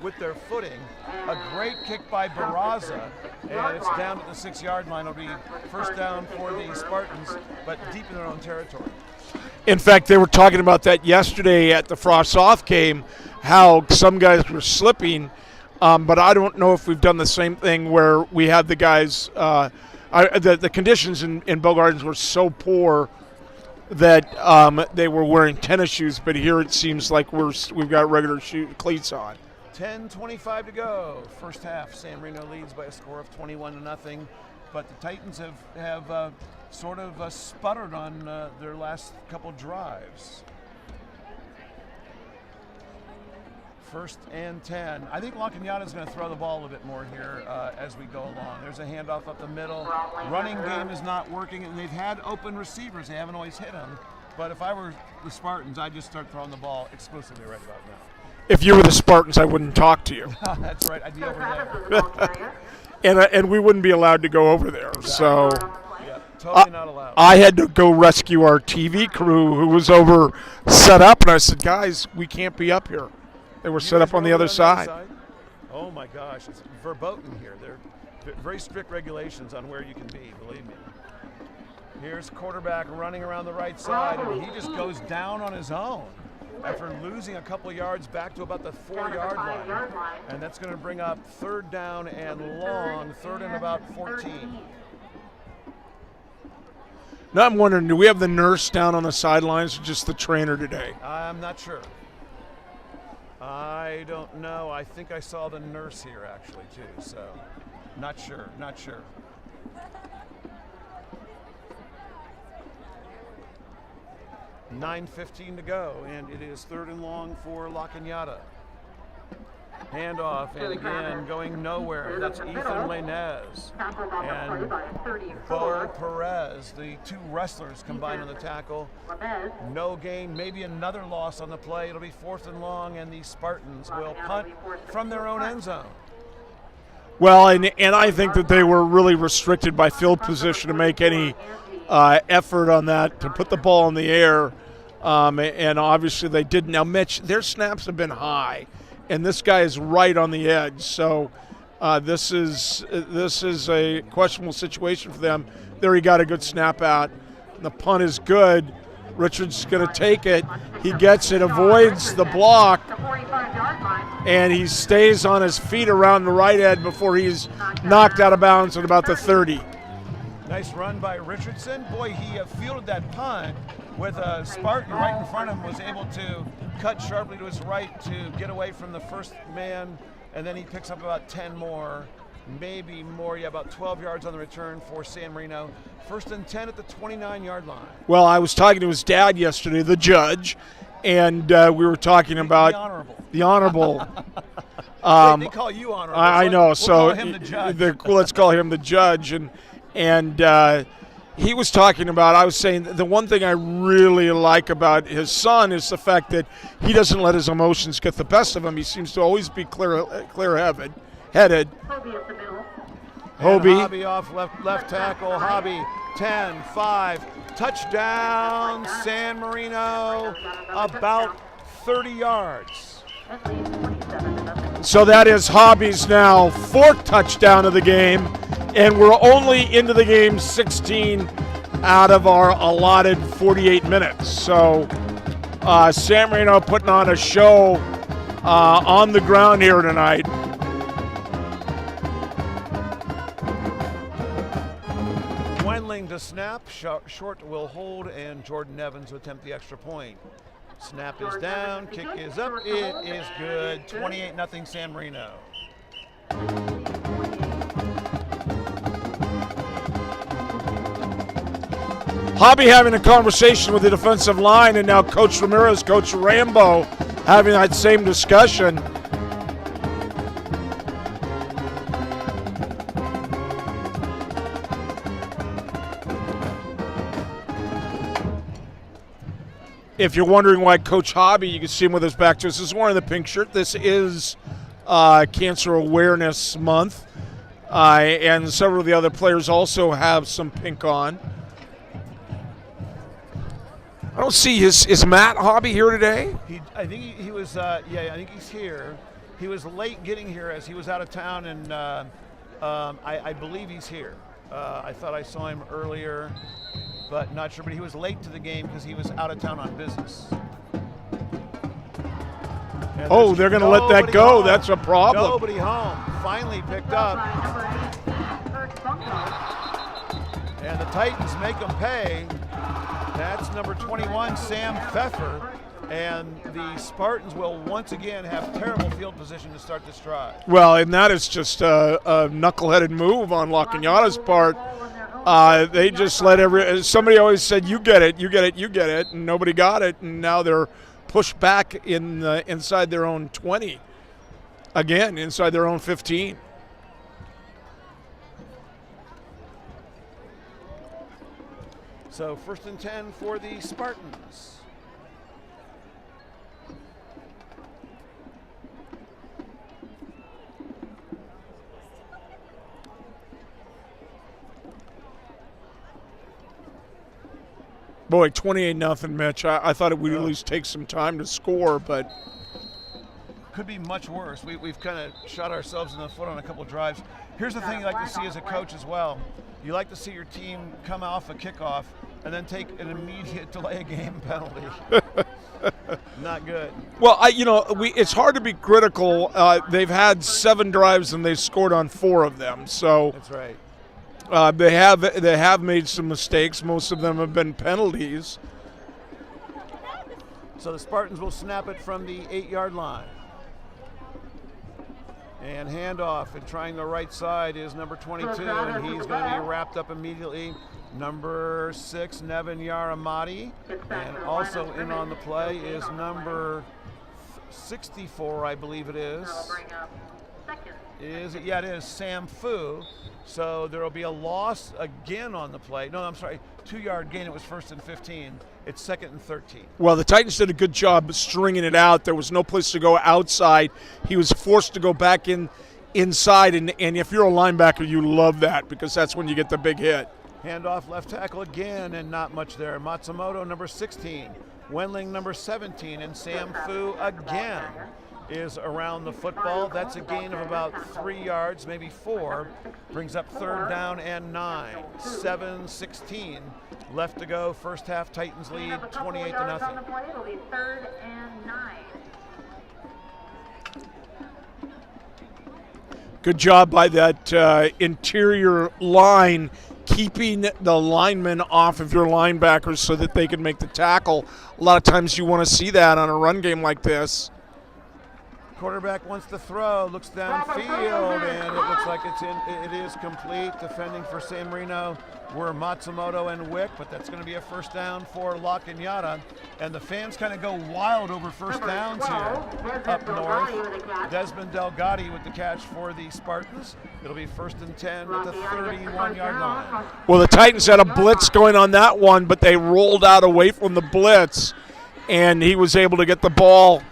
with their footing. A great kick by Barraza, and it's down at the 6-yard line. It'll be 1st down for the Spartans, but deep in their own territory. In fact, they were talking about that yesterday at the Frost Off game, how some guys were slipping, but I don't know if we've done the same thing where we had the guys, the conditions in Bell Gardens were so poor that they were wearing tennis shoes, but here it seems like we've got regular cleats on. 10:25 to go. First half, San Marino leads by a score of 21-0, but the Titans have sort of sputtered on their last couple drives. 1st and 10. I think La Cañada is going to throw the ball a bit more here as we go along. There's a handoff up the middle. Running game is not working, and they've had open receivers. They haven't always hit them. But if I were the Spartans, I'd just start throwing the ball exclusively right about now. If you were the Spartans, I wouldn't talk to you. That's right. I'd be over there. and we wouldn't be allowed to go over there. So yeah, totally not allowed. I had to go rescue our TV crew who was over set up, and I said, guys, we can't be up here. They were set up on the other side. Oh, my gosh. It's verboten here. There are very strict regulations on where you can be, believe me. Here's quarterback running around the right side, and he just goes down on his own after losing a couple yards back to about the 4-yard line. And that's going to bring up 3rd down and long, 3rd and about 14. Now I'm wondering, do we have the nurse down on the sidelines or just the trainer today? I'm not sure. I don't know. I think I saw the nurse here actually too, so not sure. 9:15 to go, and it is 3rd and long for La Cañada. Handoff, and again, going nowhere. That's Ethan Lainez and Bo Perez, the 2 wrestlers combined on the tackle. No gain, maybe another loss on the play. It'll be 4th and long, and the Spartans will punt from their own end zone. Well, and I think that they were really restricted by field position to make any effort on that, to put the ball in the air, and obviously they didn't. Now, Mitch, their snaps have been high, and this guy is right on the edge, so this is a questionable situation for them. There he got a good snap out. The punt is good. Richards is going to take it. He gets it, avoids the block, and he stays on his feet around the right edge before he's knocked out of bounds at about the 30. Nice run by Richardson. Boy, he fielded that punt with a Spartan right in front of him, was able to cut sharply to his right to get away from the first man, and then he picks up about 10 more, maybe more, about 12 yards on the return for San Marino. 1st and 10 at the 29-yard line. Well, I was talking to his dad yesterday, the judge, and we were talking about the honorable. They call you honorable. I know. We'll so call him the judge. Let's call him the judge, and he was talking about, I was saying, the one thing I really like about his son is the fact that he doesn't let his emotions get the best of him. He seems to always be clear-headed. Hobie off left tackle. Hobie 10-5. Touchdown San Marino, about 30 yards. So that is Hobie's now 4th touchdown of the game, and we're only into the game 16 out of our allotted 48 minutes. So San Marino putting on a show on the ground here tonight. Wendling to snap, short will hold, and Jordan Evans will attempt the extra point. Snap is down, kick is up, it is good. 28-0 San Marino. Hobby having a conversation with the defensive line, and now Coach Ramirez, Coach Rambo having that same discussion. If you're wondering why Coach Hobby, you can see him with his back to us, is wearing the pink shirt. This is Cancer Awareness Month, and several of the other players also have some pink on. I don't see is Matt Hobby here today? I think he was. I think he's here. He was late getting here as he was out of town, and I believe he's here. I thought I saw him earlier, but not sure. But he was late to the game because he was out of town on business. Oh, they're going to let that go. Home. That's a problem. Nobody home. Finally picked up. And the Titans make them pay. That's number 21, Sam Pfeffer. And the Spartans will once again have terrible field position to start this drive. Well, and that is just a knuckleheaded move on La Cañada's part. They just let somebody always said, you get it, and nobody got it, and now they're pushed back inside their own 20. Again, inside their own 15. So 1st and 10 for the Spartans. Boy, 28-0, Mitch. I thought it would at least take some time to score, but could be much worse. We've kind of shot ourselves in the foot on a couple drives. Here's the thing you like to see as a coach as well. You like to see your team come off a kickoff and then take an immediate delay of game penalty. Not good. Well, it's hard to be critical. They've had 7 drives and they've scored on 4 of them. So that's right. They have made some mistakes. Most of them have been penalties. So the Spartans will snap it from the 8-yard line. And handoff and trying the right side is number 22, and he's going to be wrapped up immediately. Number 6, Nevin Yaramati. And also in on the play is number 64, I believe it is. Is it? Yeah, it is Sam Fu. So there will be a loss again on the play. No, I'm sorry, 2-yard gain. It was 1st and 15. It's 2nd and 13. Well, the Titans did a good job stringing it out. There was no place to go outside. He was forced to go back inside, and if you're a linebacker, you love that because that's when you get the big hit. Handoff left tackle again, and not much there. Matsumoto, number 16. Wendling, number 17. And Sam Fu again is around the football. That's a gain of about 3 yards, maybe 4. Brings up 3rd down and 9. 7-16 left to go. First half, Titans lead 28-0. It'll be 3rd and 9. Good job by that interior line, keeping the linemen off of your linebackers so that they can make the tackle. A lot of times you want to see that on a run game like this. Quarterback wants to throw, looks downfield, and it looks like it is complete. Defending for San Marino were Matsumoto and Wick, but that's going to be a first down for La Cañada. And the fans kind of go wild over first downs here up north. Desmond Delgatti with the catch for the Spartans. It'll be 1st and 10 at the 31-yard line. Well, the Titans had a blitz going on that one, but they rolled out away from the blitz, and he was able to get the ball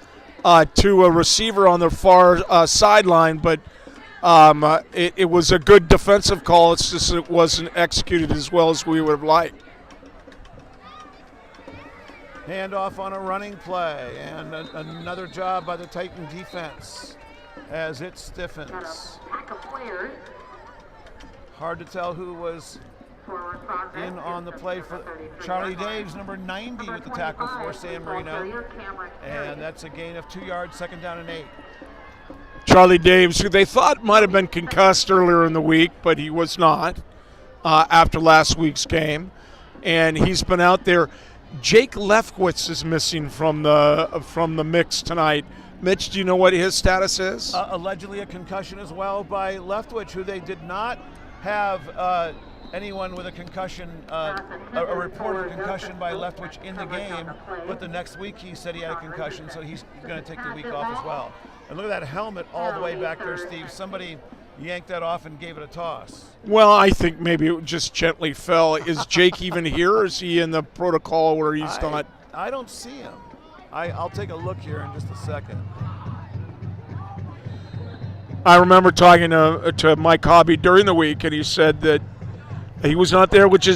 to a receiver on the far sideline, but it was a good defensive call. It's just it wasn't executed as well as we would have liked. Handoff on a running play, and another job by the Titan defense as it stiffens. Hard to tell who was in on the play for Charlie Daves, number 90 with the tackle for San Marino. And that's a gain of 2 yards, 2nd down and 8. Charlie Daves, who they thought might have been concussed earlier in the week, but he was not after last week's game. And he's been out there. Jake Lefkowitz is missing from the mix tonight. Mitch, do you know what his status is? Allegedly a concussion as well by Leftwich, who they did not have anyone with a concussion, a reported concussion by Leftwich in the game, but the next week he said he had a concussion, so he's going to take the week off as well. And look at that helmet all the way back there, Steve. Somebody yanked that off and gave it a toss. Well, I think maybe it just gently fell. Is Jake even here, or is he in the protocol where he's not? I don't see him. I'll take a look here in just a second. I remember talking to Mike Hobby during the week, and he said that he was not there, which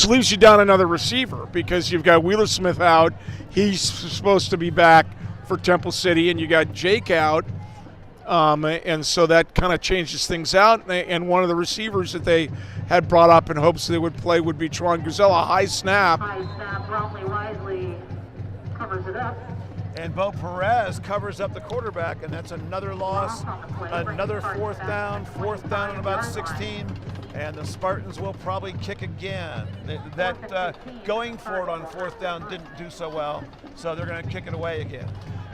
leaves you down another receiver because you've got Wheeler Smith out. He's supposed to be back for Temple City, and you got Jake out. And so that kind of changes things out. And one of the receivers that they had brought up in hopes they would play would be Tron Guzella. High snap. High snap, Bromley wisely covers it up. And Bo Perez covers up the quarterback, and that's another loss, another fourth down on about 16. And the Spartans will probably kick again. That going for it on fourth down didn't do so well, so they're going to kick it away again.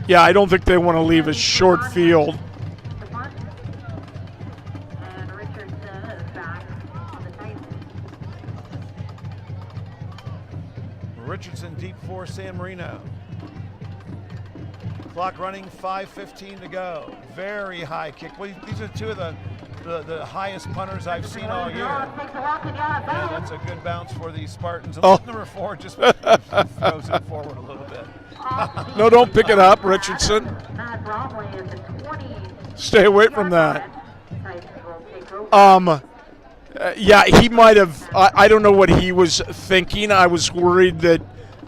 Yeah, I don't think they want to leave a short field. And Richardson is back on the Titans. Richardson deep for San Marino. Clock running, 5:15 to go. Very high kick. Well, these are two of the highest punters I've seen all year. And that's a good bounce for the Spartans. And number 4 just throws it forward a little bit. No, don't pick it up, Richardson. Matt Bromley is the 20. Stay away from that. Titans will take over. Yeah, he might have. I don't know what he was thinking. I was worried that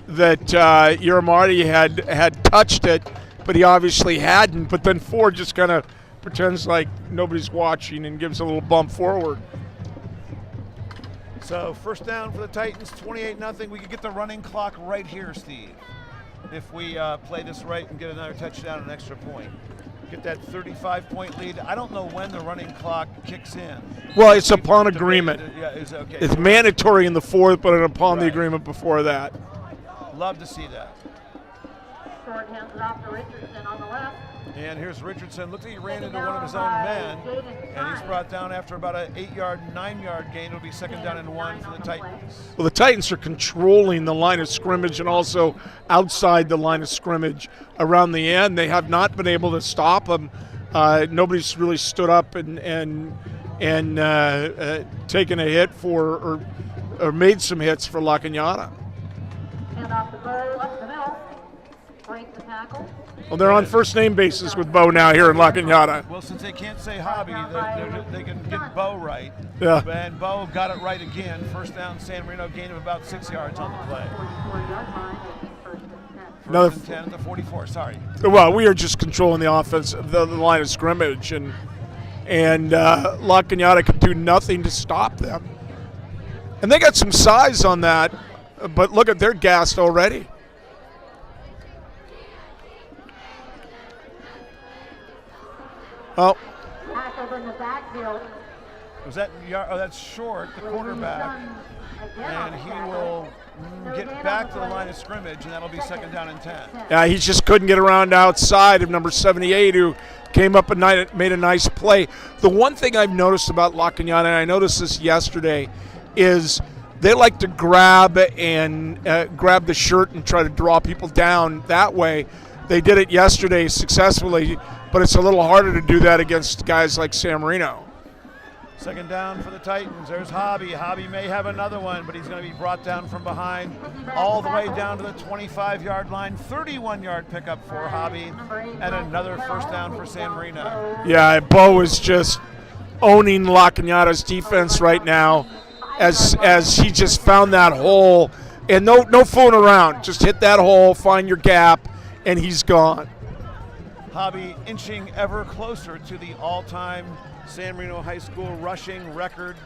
Uramarty had touched it, but he obviously hadn't. But then Ford just kind of pretends like nobody's watching and gives a little bump forward. So first down for the Titans, 28-0. We could get the running clock right here, Steve, if we play this right and get another touchdown and an extra point. Get that 35-point lead. I don't know when the running clock kicks in. Well, it's upon agreement. Yeah, okay. It's mandatory in the fourth, but upon the agreement before that. Love to see that. Short hands it off to Richardson on the left. And here's Richardson. Looks like he ran into one of his own men, and he's brought down after about an 8-yard, 9-yard gain. It'll be second down and 1 for the Titans. Well, the Titans are controlling the line of scrimmage and also outside the line of scrimmage around the end. They have not been able to stop them. Nobody's really stood up and taken a hit for or made some hits for La Cañada. Hand off the goal up the middle. Break the tackle. Well, they're on first name basis with Bo now here in La Cañada. Well, since they can't say hobby, they can get Bo right. Yeah. And Bo got it right again. First down, San Marino, gain of about 6 yards on the play. 44-yard line. First and 10 at the 44, sorry. Well, we are just controlling the offense, the line of scrimmage, and La Cañada could do nothing to stop them. And they got some size on that, but look at, they're gassed already. Oh. Tackled in the backfield. Was that that's short, the quarterback, and he will get back to the line of scrimmage, and that'll be second down and 10. Yeah, he just couldn't get around outside of number 78, who came up and made a nice play. The one thing I've noticed about La Cañada, and I noticed this yesterday, is they like to grab the shirt and try to draw people down that way. They did it yesterday successfully, but it's a little harder to do that against guys like San Marino. Second down for the Titans. There's Hobby. Hobby may have another one, but he's going to be brought down from behind all the way down to the 25-yard line. 31-yard pickup for Hobby, and another first down for San Marino. Yeah, Bo is just owning La Cañada's defense right now as he just found that hole. And no fooling around. Just hit that hole, find your gap, and he's gone. Hobby inching ever closer to the all-time San Marino High School rushing record,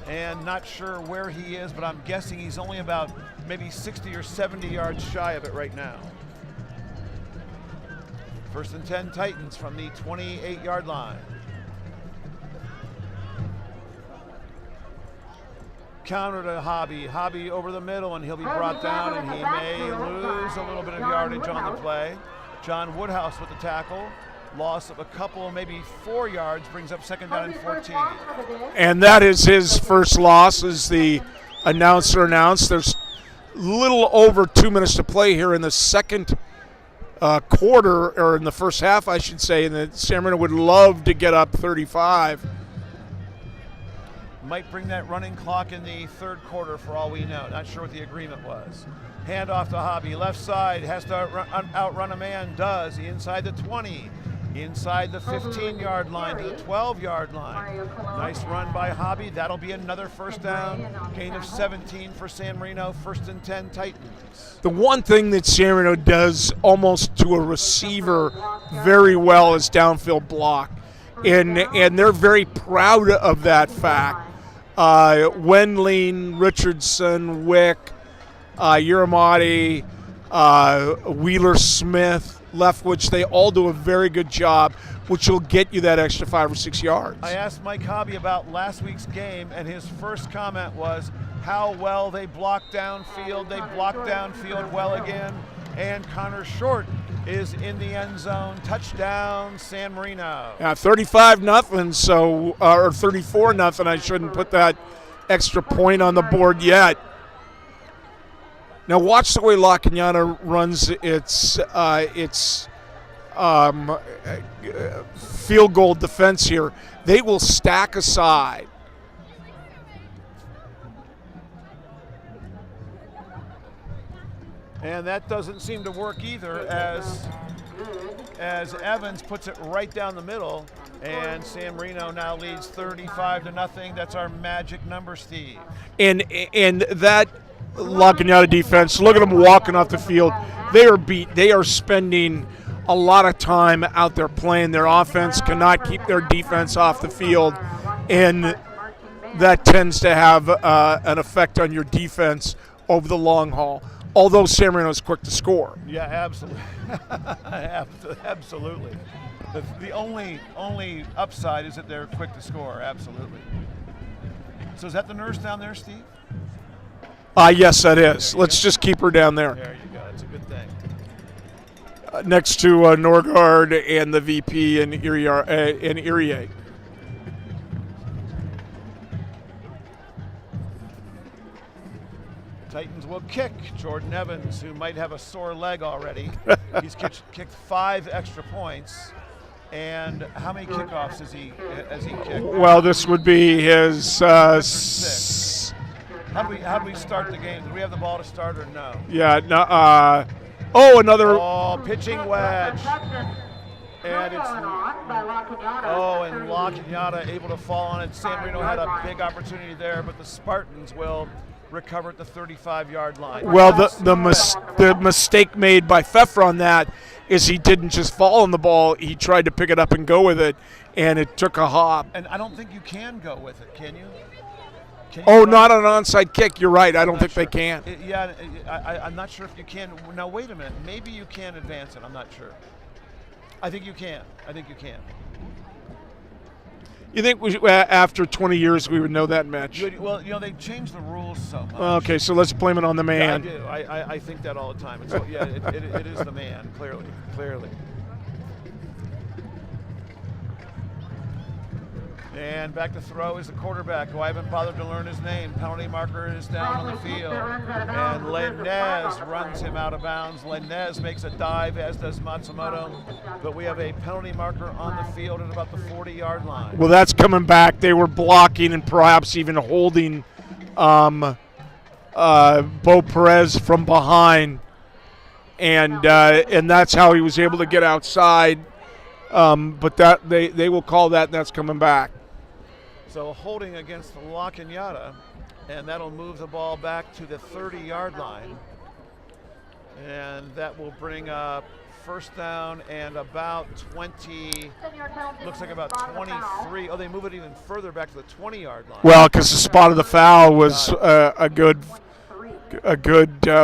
and not sure where he is, but I'm guessing he's only about maybe 60 or 70 yards shy of it right now. First and 10 Titans from the 28-yard line. Counter to Hobby. Hobby over the middle, and he'll be brought down, and he may lose a little bit of yardage on the play. John Woodhouse with the tackle. Loss of a couple, maybe 4 yards, brings up second down and 14. And that is his first loss, as the announcer announced. There's little over 2 minutes to play here in the second quarter, or in the first half, I should say, and the San Marino would love to get up 35. Might bring that running clock in the third quarter for all we know. Not sure what the agreement was. Hand off to Hobby. Left side, has to outrun a man. Does. He inside the 20. Inside the 15-yard line to the 12-yard line. Nice run by Hobby. That'll be another first down. Gain of 17 for San Marino. 1st and 10 Titans. The one thing that San Marino does almost to a receiver very well is downfield block. And they're very proud of that fact. Wendling, Richardson, Wick, Uramati, Wheeler Smith, Leftwich, they all do a very good job, which will get you that extra 5 or 6 yards. I asked Mike Hobby about last week's game, and his first comment was how well they blocked downfield. They blocked downfield well again. And Connor Short is in the end zone. Touchdown, San Marino. Yeah, 35-0, so or 34-0. I shouldn't put that extra point on the board yet. Now watch the way La Cañada runs its field goal defense here. They will stack aside. And that doesn't seem to work either, as Evans puts it right down the middle, and San Marino now leads 35-0. That's our magic number, Steve. And that La Cañada defense, look at them walking off the field. They are beat. They are spending a lot of time out there playing. Their offense cannot keep their defense off the field, and that tends to have an effect on your defense over the long haul. Although San Marino is quick to score. Yeah, absolutely. Absolutely. The only upside is that they're quick to score, absolutely. So is that the nurse down there, Steve? Yes, that is. Let's just keep her down there. There you go. That's a good thing. Next to Norgard and the VP and Erie. Titans will kick. Jordan Evans, who might have a sore leg already. He's kicked 5 extra points. And how many kickoffs has he kicked? Well, this would be his 6. How do we start the game? Do we have the ball to start or no? Yeah. No, another. Oh, pitching wedge. And it's and La Cañada able to fall on it. San Marino had a big opportunity there, but the Spartans will recover at the 35-yard line. Well, the mistake made by Pfeffer on that is he didn't just fall on the ball. He tried to pick it up and go with it, and it took a hop. And I don't think you can go with it, can you? Not on an onside kick. You're right. I don't think they can. I'm not sure if you can. Now, wait a minute. Maybe you can advance it. I'm not sure. I think you can. You think after 20 years we would know that match? Well, they changed the rules so much. Okay, so let's blame it on the man. Yeah, I do. I think that all the time. It is the man, clearly. And back to throw is the quarterback, who I haven't bothered to learn his name. Penalty marker is down on the field. And Lenez runs him out of bounds. Lenez makes a dive, as does Matsumoto. But we have a penalty marker on the field at about the 40-yard line. Well, that's coming back. They were blocking and perhaps even holding Bo Perez from behind. And that's how he was able to get outside. But that they will call that, and that's coming back. So holding against La Cañada, and that'll move the ball back to the 30-yard line. And that will bring up first down and about 20, looks like about 23. Oh, they move it even further back to the 20-yard line. Well, because the spot of the foul was a good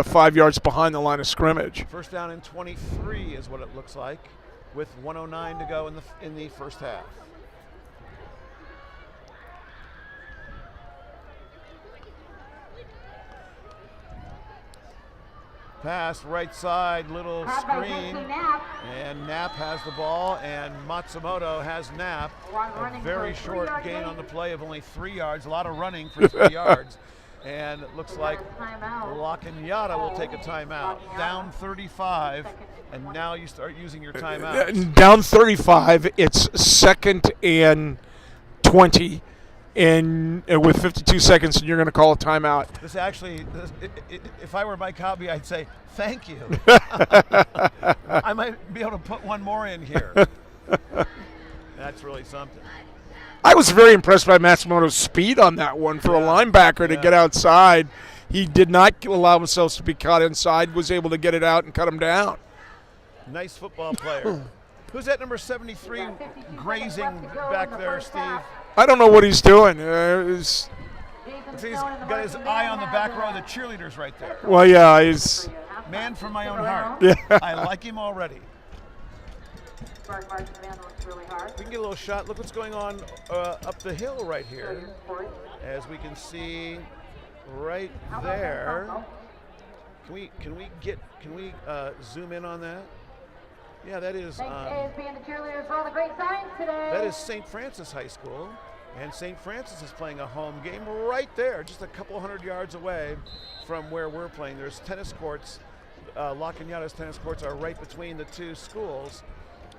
5 yards behind the line of scrimmage. First down and 23 is what it looks like, with 1:09 to go in the first half. pass right side, little Caught by screen. Jesse Knapp. And Knapp has the ball, and Matsumoto has Knapp. A very short gain on the play of only 3 yards. A lot of running for 3 yards. And it looks like Lakinyata will take a timeout. Down 35, and now you start using your timeout. Down 35. It's 2nd and 20. And with 52 seconds, and you're going to call a timeout. This actually, if I were Mike Hobby, I'd say thank you. I might be able to put one more in here. That's really something. I was very impressed by Matsumoto's speed on that one for a linebacker to get outside. He did not allow himself to be caught inside, was able to get it out and cut him down. Nice football player. Who's that number 73 grazing back there, Steve? I don't know what he's doing. He's got his eye on the back row of the cheerleaders right there. Well, yeah, he's Man from my own heart. Yeah. I like him already. Mark Marchman looks really hard. We can get a little shot. Look what's going on up the hill right here. As we can see right there. Can we zoom in on that? Yeah, that is Thanks to ASB and the cheerleaders for all the great signs today. that is St. Francis High School, and St. Francis is playing a home game right there, just a couple hundred yards away from where we're playing. There's tennis courts. Lakinyata's tennis courts are right between the two schools,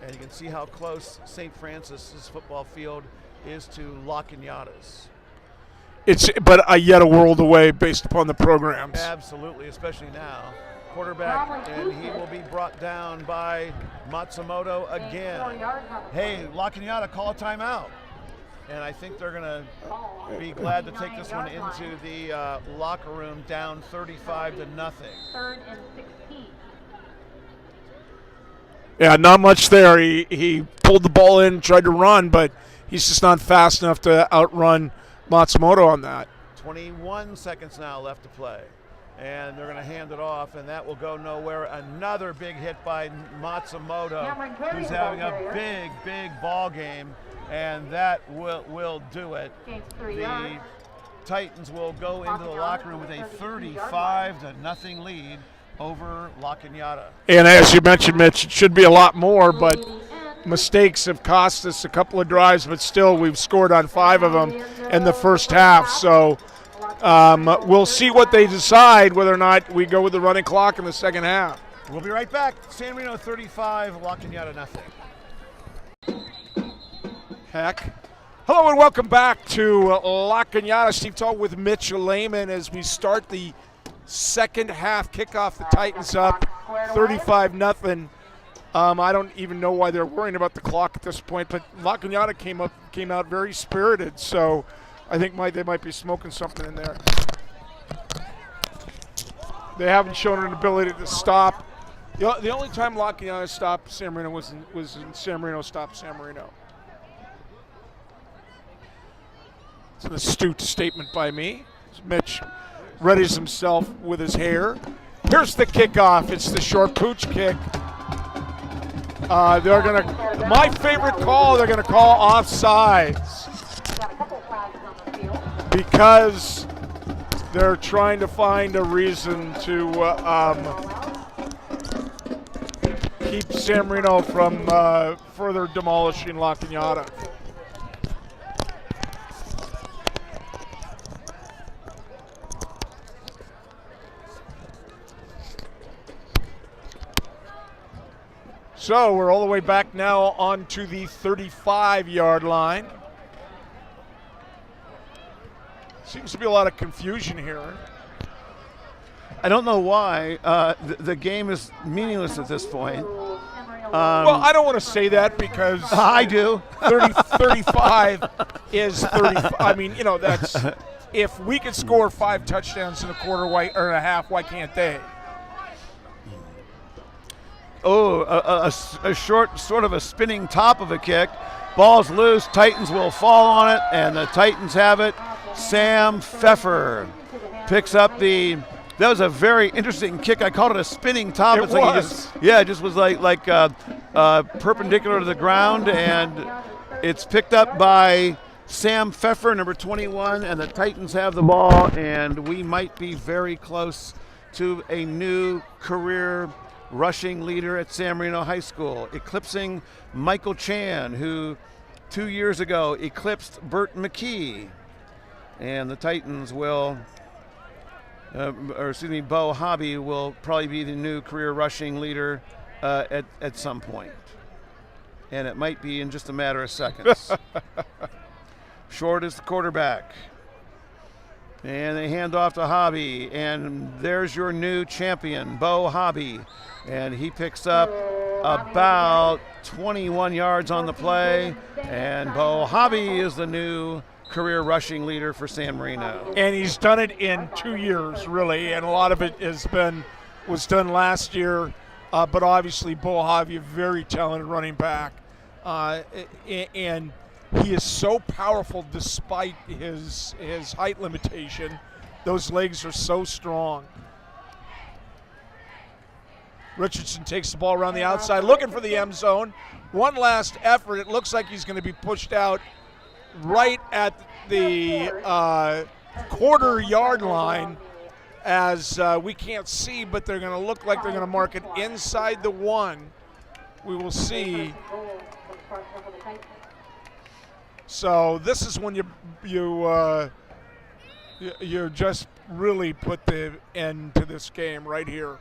and you can see how close St. Francis's football field is to Lakinyata's. it's but yet a world away based upon the programs. Absolutely, especially now. Quarterback, and he will be brought down by Matsumoto again. Hey, Lakinyata, call a timeout. And I think they're going to be glad to take this one into the locker room, down 35-0. 3rd and 16. Yeah, not much there. He pulled the ball in, tried to run, but he's just not fast enough to outrun Matsumoto on that. 21 seconds now left to play. And they're going to hand it off, and that will go nowhere. Another big hit by Matsumoto, who's having a big ball game, and that will do it. The Titans will go into the locker room with a 35-0 lead over Lakinyata. And as you mentioned, Mitch, it should be a lot more, but mistakes have cost us a couple of drives, but still we've scored on 5 of them in the first half. So we'll see what they decide, whether or not we go with the running clock in the second half. We'll be right back. San Marino 35, Lakinyata 0. Heck. Hello and welcome back to Lakinyata. Steve Tall with Mitch Lehman as we start the second half. Kickoff the Titans up 35-0. I don't even know why they're worrying about the clock at this point, but Lakinyata came out very spirited, so I think they might be smoking something in there. They haven't shown an ability to stop. The only time Lakinyata stopped San Marino was in San Marino stopped San Marino. It's an astute statement by me. Mitch readies himself with his hair. Here's the kickoff. It's the short pooch kick. They're gonna. My favorite call. They're gonna call offsides because they're trying to find a reason to keep San Marino from further demolishing Lakinyata. So we're all the way back now onto the 35-yard line. Seems to be a lot of confusion here. I don't know why. The game is meaningless at this point. Well, I don't want to say that because I do. 35 is 35. I mean, that's if we could score 5 touchdowns in a quarter or a half, why can't they? Oh, a short, sort of a spinning top of a kick. Ball's loose. Titans will fall on it, and the Titans have it. Sam Pfeffer picks up that was a very interesting kick. I called it a spinning top. It was. It just was like perpendicular to the ground, and it's picked up by Sam Pfeffer, number 21, and the Titans have the ball, and we might be very close to a new career rushing leader at San Marino High School, eclipsing Michael Chan, who 2 years ago eclipsed Bert McKee. And the Titans will, Bo Hobby will probably be the new career rushing leader at some point. And it might be in just a matter of seconds. Short is the quarterback. And they hand off to Hobby, and there's your new champion, Bo Hobby. And he picks up about 21 yards on the play, and Bo Hobby is the new career rushing leader for San Marino. And he's done it in 2 years, really, and a lot of it was done last year. But obviously, Bo Hobby, a very talented running back, and he is so powerful despite his height limitation. Those legs are so strong. Richardson takes the ball around the outside, looking for the end zone. One last effort. It looks like he's going to be pushed out right at the quarter-yard line, as we can't see, but they're going to look like they're going to mark it inside the 1. We will see. So this is when you just really put the end to this game right here.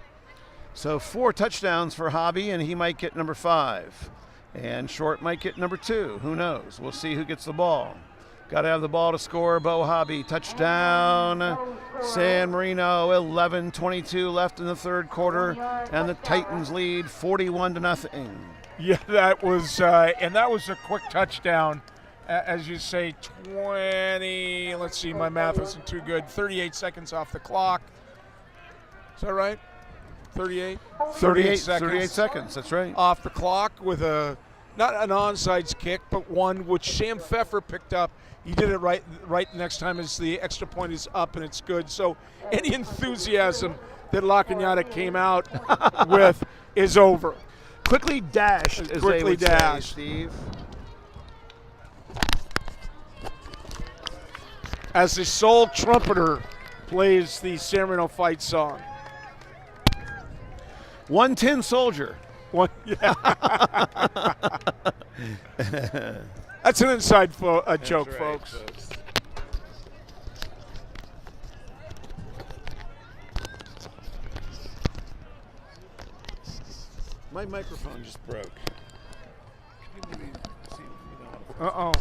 So 4 touchdowns for Hobby, and he might get number 5. And Short might get number 2. Who knows? We'll see who gets the ball. Got to have the ball to score. Bo Hobby, touchdown. San Marino, 11:22 left in the third quarter, and the Titans lead 41-0. Yeah, that was a quick touchdown. As you say, 20, let's see, my math isn't too good, 38 seconds off the clock. Is that right? 38 seconds, that's right. Off the clock with not an onside kick, but one which Sam Pfeffer picked up. He did it right the next time as the extra point is up, and it's good. So any enthusiasm that La Cañada came out with is over. Quickly dashed, as they would say, Steve. As the sole trumpeter plays the San Marino fight song. 110 soldier. Yeah. That's an inside joke, right, folks. My microphone just broke. Uh-oh.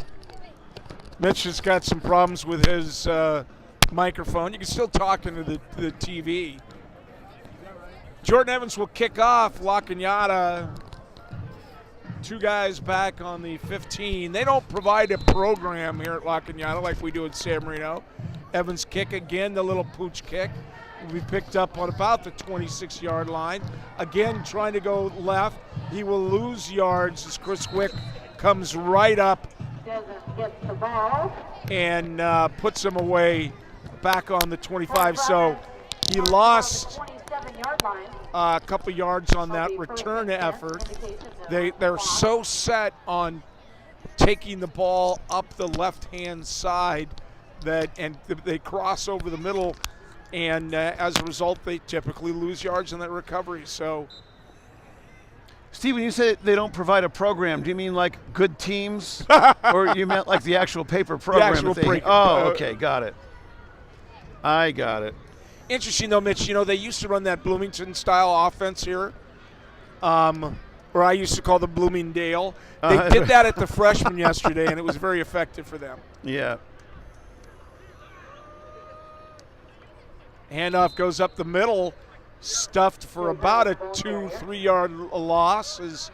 Mitch has got some problems with his microphone. You can still talk into the TV. Jordan Evans will kick off. La Cañada, 2 guys back on the 15. They don't provide a program here at La Cañada like we do at San Marino. Evans kick again, the little pooch kick. Will be picked up on about the 26-yard line. Again, trying to go left. He will lose yards as Chris Wick comes right up and puts him away back on the 25. So he lost a couple yards on that return effort. They're so set on taking the ball up the left-hand side and they cross over the middle, and as a result, they typically lose yards in that recovery. So, Steve, when you say they don't provide a program, do you mean like good teams, or you meant like the actual paper program? The actual okay, got it. I got it. Interesting, though, Mitch, they used to run that Bloomington-style offense here, or I used to call the Bloomingdale. They did that at the freshmen yesterday, and it was very effective for them. Yeah. Handoff goes up the middle, stuffed for about a 2-3 yard loss as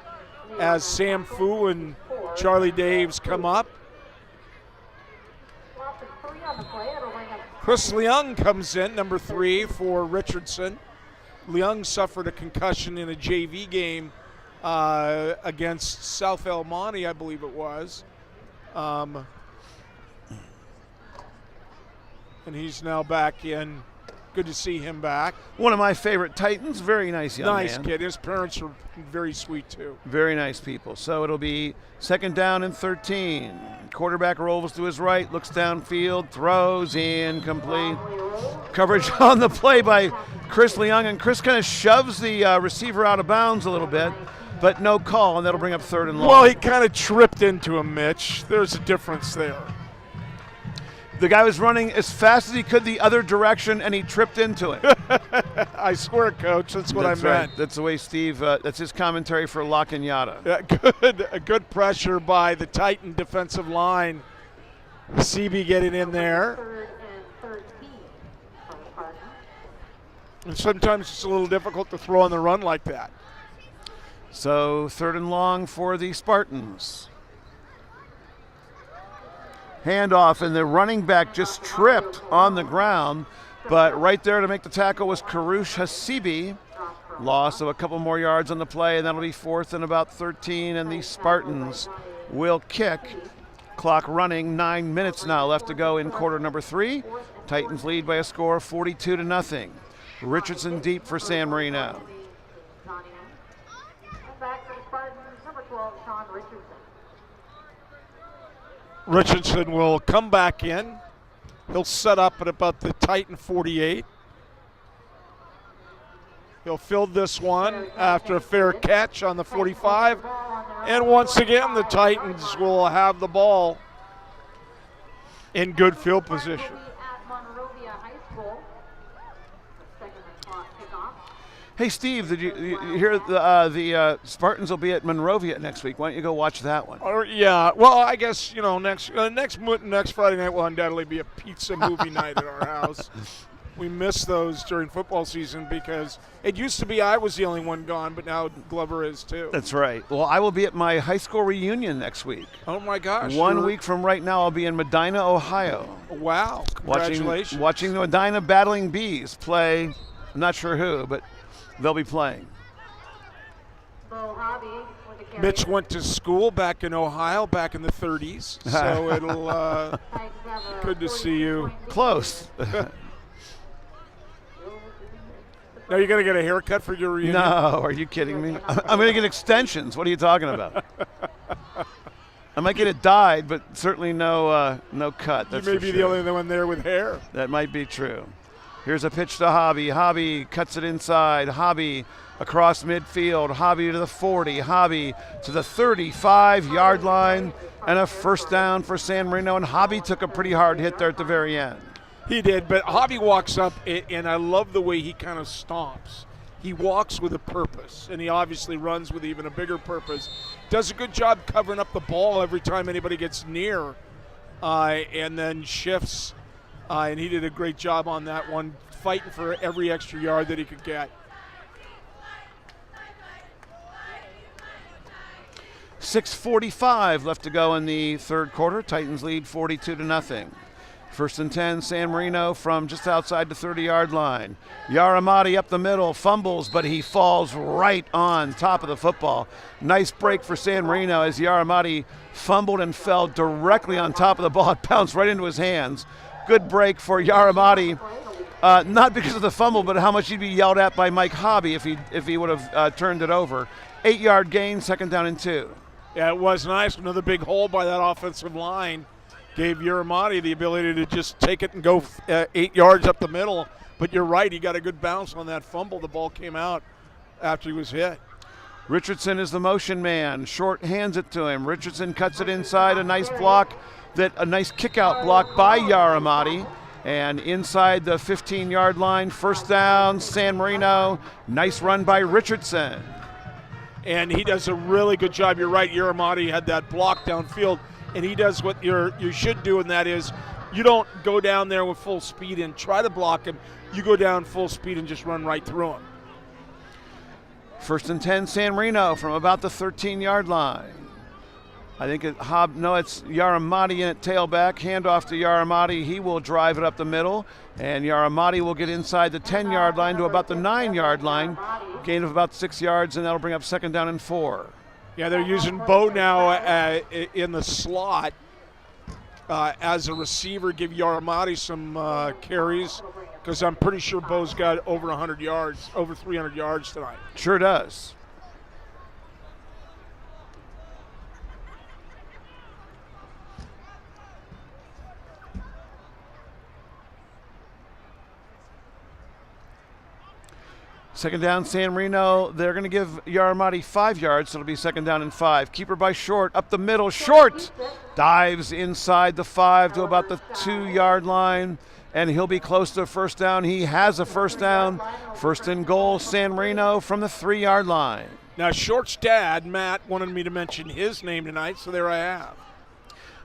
Sam Fu and Charlie Daves come up. Chris Leung comes in, number 3 for Richardson. Leung suffered a concussion in a JV game against South El Monte, I believe it was. And he's now back in. Good to see him back. One of my favorite Titans. Very nice young man. Nice kid. His parents are very sweet, too. Very nice people. So it'll be 2nd down and 13. Quarterback rolls to his right, looks downfield, throws incomplete. Coverage on the play by Chris Leung, and Chris kind of shoves the receiver out of bounds a little bit, but no call, and that'll bring up 3rd and long. Well, he kind of tripped into him, Mitch. There's a difference there. The guy was running as fast as he could the other direction, and he tripped into it. I swear, Coach, that's what I meant. Right. That's the way Steve, that's his commentary for La Cañada. Yeah, good pressure by the Titan defensive line. CB getting in there. 3rd and 13 for the Spartans. And sometimes it's a little difficult to throw on the run like that. So 3rd and long for the Spartans. Handoff, and the running back just tripped on the ground, but right there to make the tackle was Karush Hasibi. Loss of a couple more yards on the play, and that'll be 4th and about 13, and the Spartans will kick. Clock running, 9 minutes now left to go in quarter number 3. Titans lead by a score of 42-0. Richardson deep for San Marino. Back for the Spartans, number 12, Sean Richardson. Richardson will come back in. He'll set up at about the Titan 48. He'll field this one after a fair catch on the 45. And once again, the Titans will have the ball in good field position. At Monrovia High School. Second and clock kickoff. Hey, Steve, did you hear the Spartans will be at Monrovia next week? Why don't you go watch that one? Yeah, well, I guess, next Friday night will undoubtedly be a pizza movie night at our house. We miss those during football season because it used to be I was the only one gone, but now Glover is too. That's right. Well, I will be at my high school reunion next week. Oh, my gosh. 1 week from right now, I'll be in Medina, Ohio. Wow. Congratulations. Watching the Medina Battling Bees play, I'm not sure who, but they'll be playing. Bo Hobby with the carry. Mitch went to school back in Ohio back in the 30s, so it'll Titans have a good to see you. 48-point lead. Close. Now you're going to get a haircut for your reunion? No, are you kidding me? I'm going to get extensions. What are you talking about? I might get it dyed, but certainly no cut. That's You may for be sure. the only one there with hair. That might be true. Here's a pitch to Hobby. Hobby cuts it inside. Hobby across midfield. Hobby to the 40. Hobby to the 35-yard line. And a first down for San Marino. And Hobby took a pretty hard hit there at the very end. He did, but Hobby walks up, and I love the way he kind of stomps. He walks with a purpose, and he obviously runs with even a bigger purpose. Does a good job covering up the ball every time anybody gets near, and then shifts. And he did a great job on that one, fighting for every extra yard that he could get. 6:45 left to go in the third quarter. Titans lead 42-0. First and 10, San Marino from just outside the 30-yard line. Yaramati up the middle, fumbles, but he falls right on top of the football. Nice break for San Marino as Yaramati fumbled and fell directly on top of the ball. It bounced right into his hands. Good break for Yaramati. Not because of the fumble, but how much he'd be yelled at by Mike Hobby if he would have turned it over. 8-yard gain, second down and 2. Yeah, it was nice. Another big hole by that offensive line gave Yaramati the ability to just take it and go 8 yards up the middle. But you're right, he got a good bounce on that fumble. The ball came out after he was hit. Richardson is the motion man. Short hands it to him. Richardson cuts it inside. A nice block, a nice kick-out block by Yaramati. And inside the 15-yard line, first down, San Marino. Nice run by Richardson. And he does a really good job. You're right, Yaramati had that block downfield. And he does what you should do, and that is you don't go down there with full speed and try to block him. You go down full speed and just run right through him. First and 10, San Marino from about the 13-yard line. I think it's Yaramati in at tailback. Handoff to Yaramati. He will drive it up the middle, and Yaramati will get inside the 10-yard line to about the 9-yard line. Gain of about 6 yards, and that'll bring up second down and 4. Yeah, they're using Bo now in the slot as a receiver. Give Yaramati some carries because I'm pretty sure Bo's got over 100 yards, over 300 yards tonight. Sure does. Second down, San Marino. They're going to give Yaramati 5 yards, so it'll be second down and 5. Keeper by Short, up the middle. Short dives inside the 5 to about the 2-yard line, and he'll be close to a first down. He has a first down. First and goal, San Marino from the 3-yard line. Now, Short's dad, Matt, wanted me to mention his name tonight, so there I have.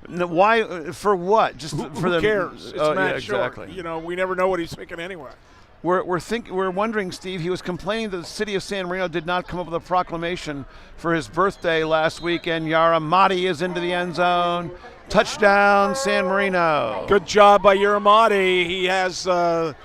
No, why? For what? Just for Who the cares? It's Matt Short. exactly. You know, we never know what he's thinking anyway. We're wondering, Steve. He was complaining that the city of San Marino did not come up with a proclamation for his birthday last weekend. Yaramati is into the end zone. Touchdown, San Marino. Good job by Yaramati. He has the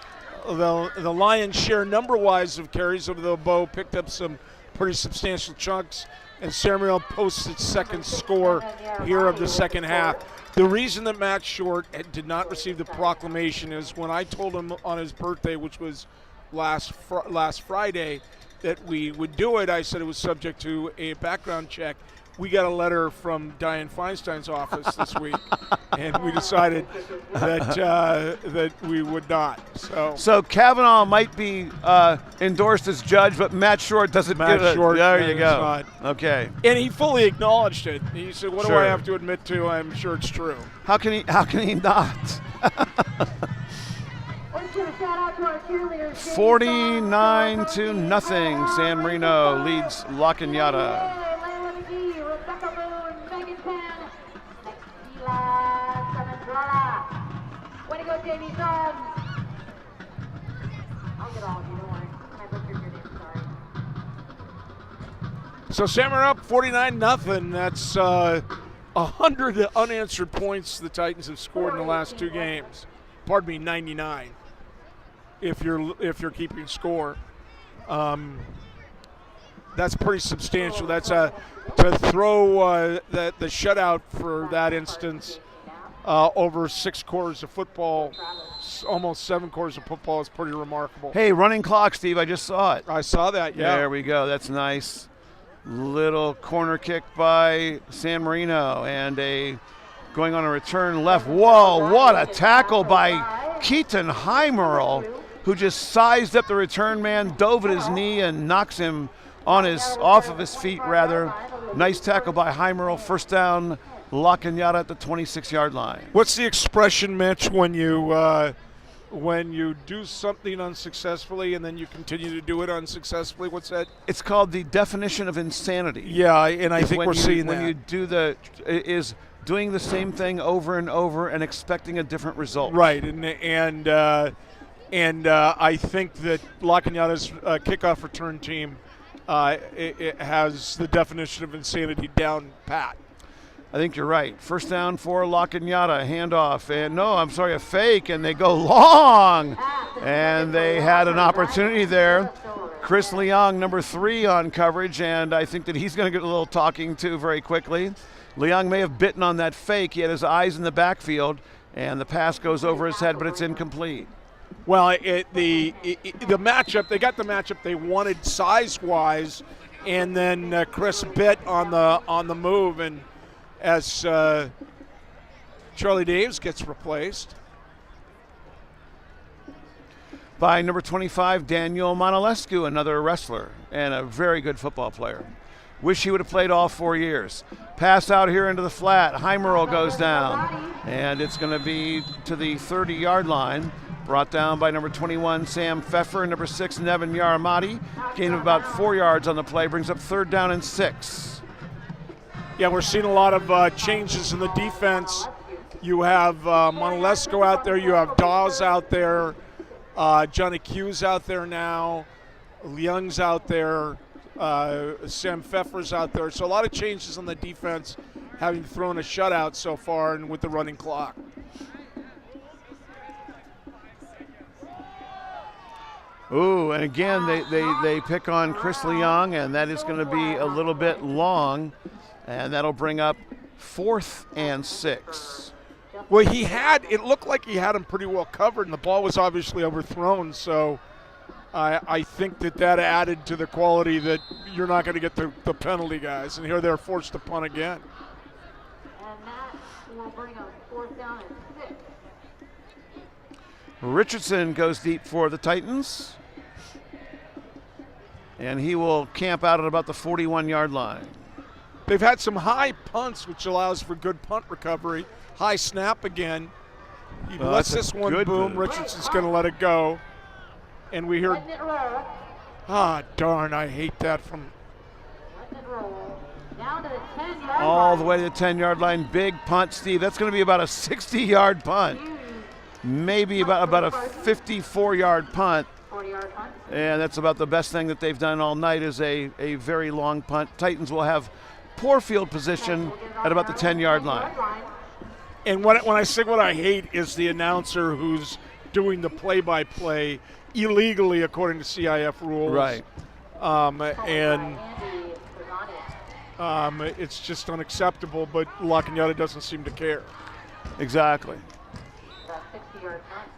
lion's share number-wise of carries, although Bo picked up some pretty substantial chunks. And San Marino posts its second score here of the second half. The reason that Matt Short did not receive the proclamation is when I told him on his birthday, which was last Friday, that we would do it, I said it was subject to a background check. We got a letter from Dianne Feinstein's office this week, and we decided that we would not. So Kavanaugh might be endorsed as judge, but Matt Short doesn't Matt get it. Short, There you go. not. Okay. And he fully acknowledged it. He said, "What do Sure. I have to admit to? I'm sure it's true." How can he not? 49-0. San Marino leads La Cañada. Way to go, Jamie Suggs. I'll get all of you, don't worry. I butchered your name, sorry. So San Marino up 49-0. That's 100 unanswered points the Titans have scored in the last 2 games. Pardon me, 99. If you're keeping score, that's pretty substantial. That's to throw the shutout for that instance over 6 quarters of football, almost 7 quarters of football is pretty remarkable. Hey, running clock, Steve. I just saw it. I saw that. Yeah. There we go. That's nice. Little corner kick by San Marino and going on a return left. Whoa, what a tackle by Keaton Heimerl, who just sized up the return man, dove at his knee and knocks him off of his feet rather. Nice tackle by Heimerl. First down, La Cañada at the 26-yard line. What's the expression, Mitch, when you do something unsuccessfully and then you continue to do it unsuccessfully? What's that? It's called the definition of insanity. Yeah, and I think we're seeing that. When you do is doing the same thing over and over and expecting a different result. Right, and I think that La Cañada's kickoff return team it has the definition of insanity down pat. I think you're right. First down for La Cañada, handoff, and a fake, and they go long. And they had an opportunity there. Chris Leong, number 3 on coverage, and I think that he's going to get a little talking to very quickly. Leong may have bitten on that fake. He had his eyes in the backfield, and the pass goes over his head, but it's incomplete. Well, the matchup, they got the matchup they wanted size-wise, and then Chris bit on the move, and as Charlie Daves gets replaced by number 25, Daniel Monalescu, another wrestler and a very good football player. Wish he would have played all 4 years. Pass out here into the flat. Heimerl goes down, and it's going to be to the 30-yard line. Brought down by number 21, Sam Pfeffer, and number 6, Nevin Yaramati. Gain of about 4 yards on the play, brings up 3rd down and 6. Yeah, we're seeing a lot of changes in the defense. You have Monalesco out there. You have Dawes out there. Johnny Q's out there now. Leung's out there. Sam Pfeffer's out there. So a lot of changes on the defense, having thrown a shutout so far and with the running clock. Ooh, and again, they pick on Chris Leong, and that is going to be a little bit long. And that'll bring up 4th and 6. Well, it looked like he had him pretty well covered, and the ball was obviously overthrown. So I think that added to the quality that you're not going to get the penalty, guys. And here they're forced to punt again. And that will bring up 4th down and 6. Richardson goes deep for the Titans. And he will camp out at about the 41-yard line. They've had some high punts, which allows for good punt recovery. High snap again. He lets this one boom. Richardson's going to let it go. And we hear, darn, I hate that from. All the way to the 10-yard line. Big punt, Steve. That's going to be about a 60-yard punt. Maybe about a 54-yard punt. 40-yard punt. And that's about the best thing that they've done all night is a very long punt. Titans will have poor field position at about the 10-yard line. And when I say what I hate is the announcer who's doing the play-by-play illegally according to CIF rules. Right. It's just unacceptable, but La Cañada doesn't seem to care. Exactly. About 60-yard punt.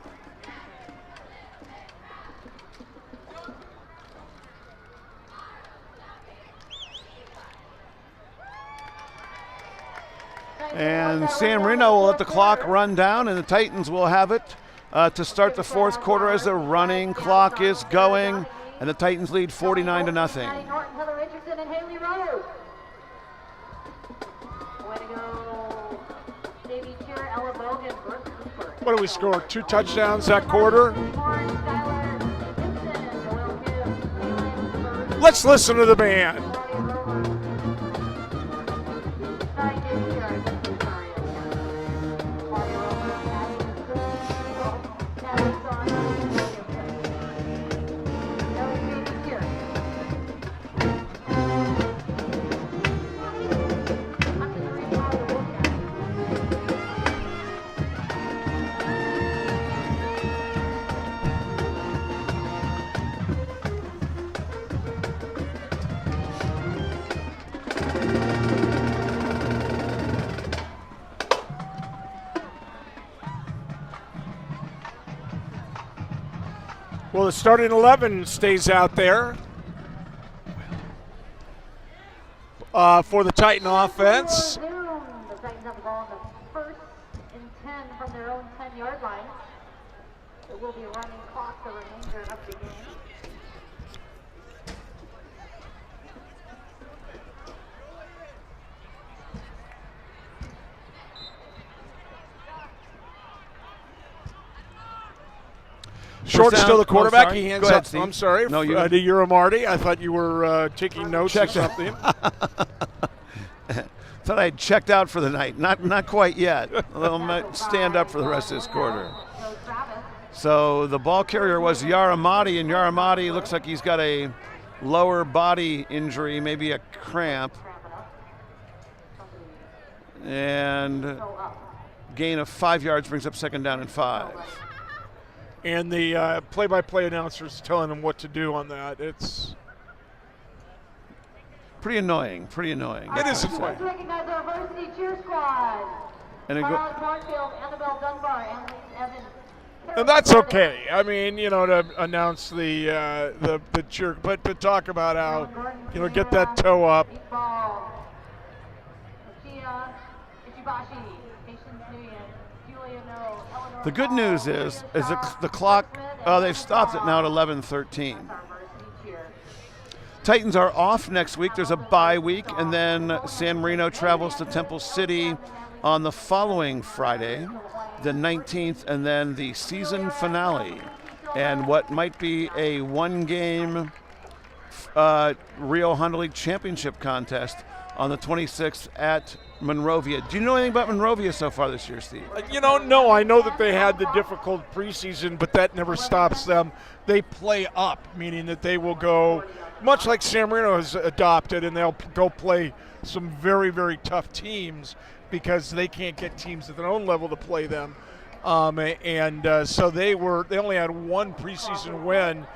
And San Marino will let the clock run down, and the Titans will have it to start the fourth quarter as the running clock is going, and the Titans lead 49-0. Norton, Heather Richardson, and Haley Rose. Way to go, Davey Cheer, Ella Bogan, versus first. What do we score? 2 touchdowns that quarter? Let's listen to the band. Well, the starting 11 stays out there for the Titan offense. The Titans have the ball on the 1st and 10 from their own 10-yard line. It will be a running clock the remainder of the game. Short still the quarterback. Oh, he hands Go ahead, up. Steve. I'm sorry. No, you. To Uramarty. I thought you were taking notes or something. Thought I had checked out for the night. Not quite yet. I might stand up for the rest of this quarter. So the ball carrier was Yaramati, and Yaramati looks like he's got a lower body injury, maybe a cramp. And gain of 5 yards brings up 2nd down and 5. And the play-by-play announcer's telling him what to do on that. It's pretty annoying. Pretty annoying. It is annoying. Let's recognize our varsity cheer squad. And Carl Cornfield, Annabelle Dunbar, Annalise Evans. And that's okay. I mean, to announce the cheer, but to talk about how, get that toe up. The good news is the clock, they've stopped it now at 11:13. Titans are off next week. There's a bye week, and then San Marino travels to Temple City on the following Friday, the 19th, and then the season finale. And what might be a one-game Rio Honda League Championship contest on the 26th at Monrovia. Do you know anything about Monrovia so far this year, Steve? No. I know that they had the difficult preseason, but that never stops them. They play up, meaning that they will go, much like San Marino has adopted, and they'll go play some very, very tough teams because they can't get teams at their own level to play them. So they only had one preseason win,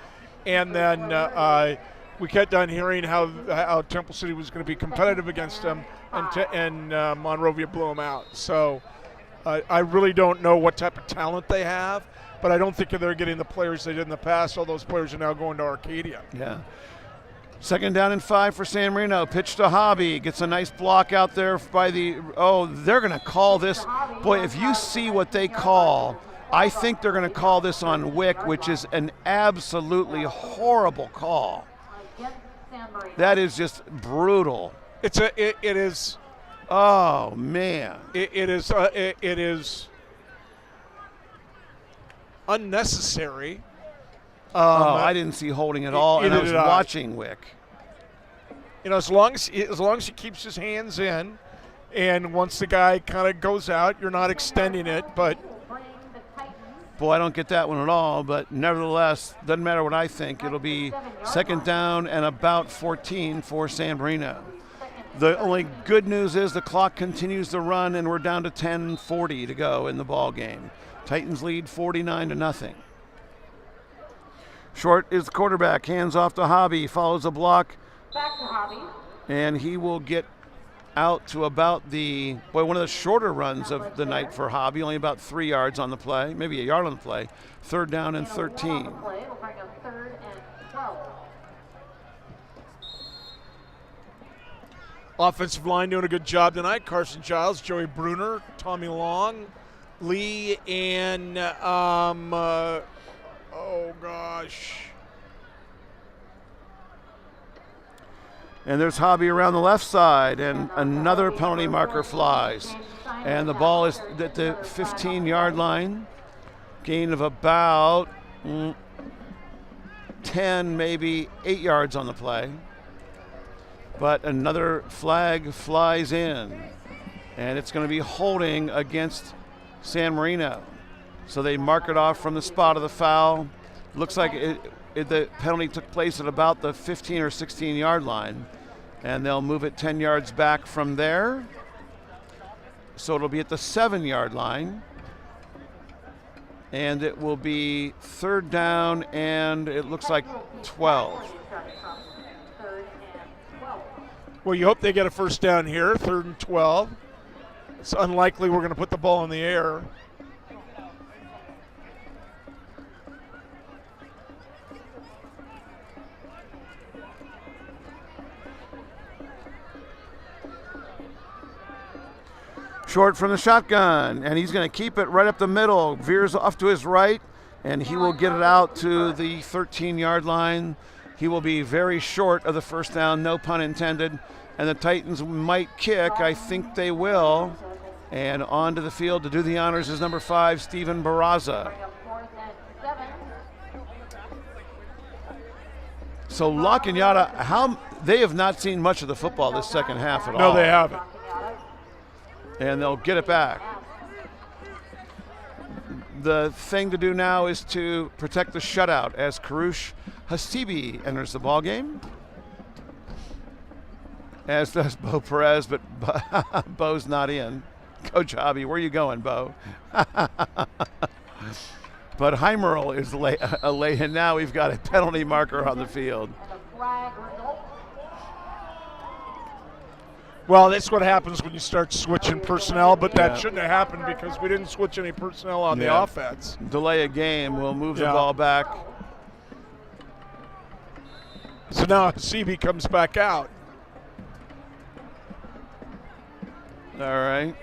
and then we kept on hearing how Temple City was going to be competitive against them, and Monrovia blew them out. So I really don't know what type of talent they have, but I don't think they're getting the players they did in the past. All those players are now going to Arcadia. Yeah. 2nd down and 5 for San Marino. Pitch to Hobby. Gets a nice block out there by the – they're going to call this. Boy, if you see what they call, I think they're going to call this on Wick, which is an absolutely horrible call. against San Marino. That is just brutal. It is. Oh, man. It is unnecessary. I didn't see holding at all, and I Either was did I. watching Wick. You know, as long as he keeps his hands in, and once the guy kind of goes out, you're not extending it. But Bring the Titans Boy, I don't get that one at all, but nevertheless, doesn't matter what I think. It'll be second down and about 14 for San Marino. The only good news is the clock continues to run, and we're down to 10:40 to go in the ball game. Titans lead 49-0. Short is the quarterback, hands off to Hobby, follows a block, back to Hobby. and he will get out to about one of the shorter runs of the night for Hobby, only about 3 yards on the play, maybe a yard on the play. Third down and 13. Play will bring up 3rd and 12. offensive line doing a good job tonight. Carson Giles, Joey Bruner, Tommy Long, Lee, and And there's Hobby around the left side, and another penalty marker flies. And the ball is at the 15-yard line. Gain of about 10, maybe 8 yards on the play. But another flag flies in, and it's going to be holding against San Marino. So they mark it off from the spot of the foul. Looks like the penalty took place at about the 15 or 16-yard line, and they'll move it 10 yards back from there. So it'll be at the 7-yard line, and it will be third down, and it looks like 12. Well, you hope they get a first down here, 3rd and 12. It's unlikely we're going to put the ball in the air. Short from the shotgun, and he's going to keep it right up the middle. Veers off to his right, and he will get it out to the 13-yard line. He will be very short of the first down, no pun intended. And the Titans might kick. I think they will. And onto the field to do the honors is number 5, Steven Barraza. So La Cañada, they have not seen much of the football this second half at all. No, they haven't. And they'll get it back. The thing to do now is to protect the shutout as Karush Hasibi enters the ball game, as does Bo Perez, but Bo's not in. Coach Hobby, where are you going, Bo? But Heimerl is and now we've got a penalty marker on the field. Well, that's what happens when you start switching personnel, but that shouldn't have happened because we didn't switch any personnel on the offense. Delay a game. We'll move the ball back. So now CB comes back out. All right.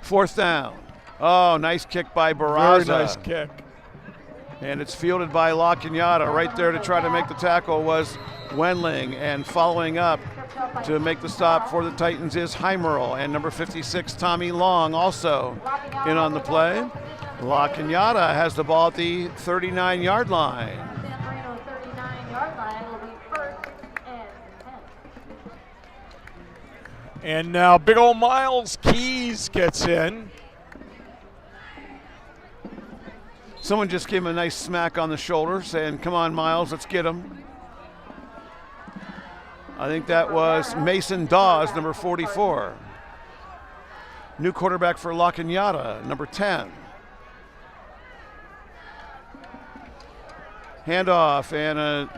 Fourth down. Oh, nice kick by Barraza. Very nice kick. And it's fielded by La Cañada. Right there to try to make the tackle was Wendling. And following up to make the stop for the Titans is Heimerl. And number 56, Tommy Long, also in on the play. La Cañada has the ball at the 39-yard line. San Marino 39-yard line will be 1st and 10. And now big old Miles Keys gets in. Someone just gave him a nice smack on the shoulder saying, come on, Miles, let's get him. I think that was Mason Dawes, number 44. New quarterback for La Cañada, number 10. Handoff, and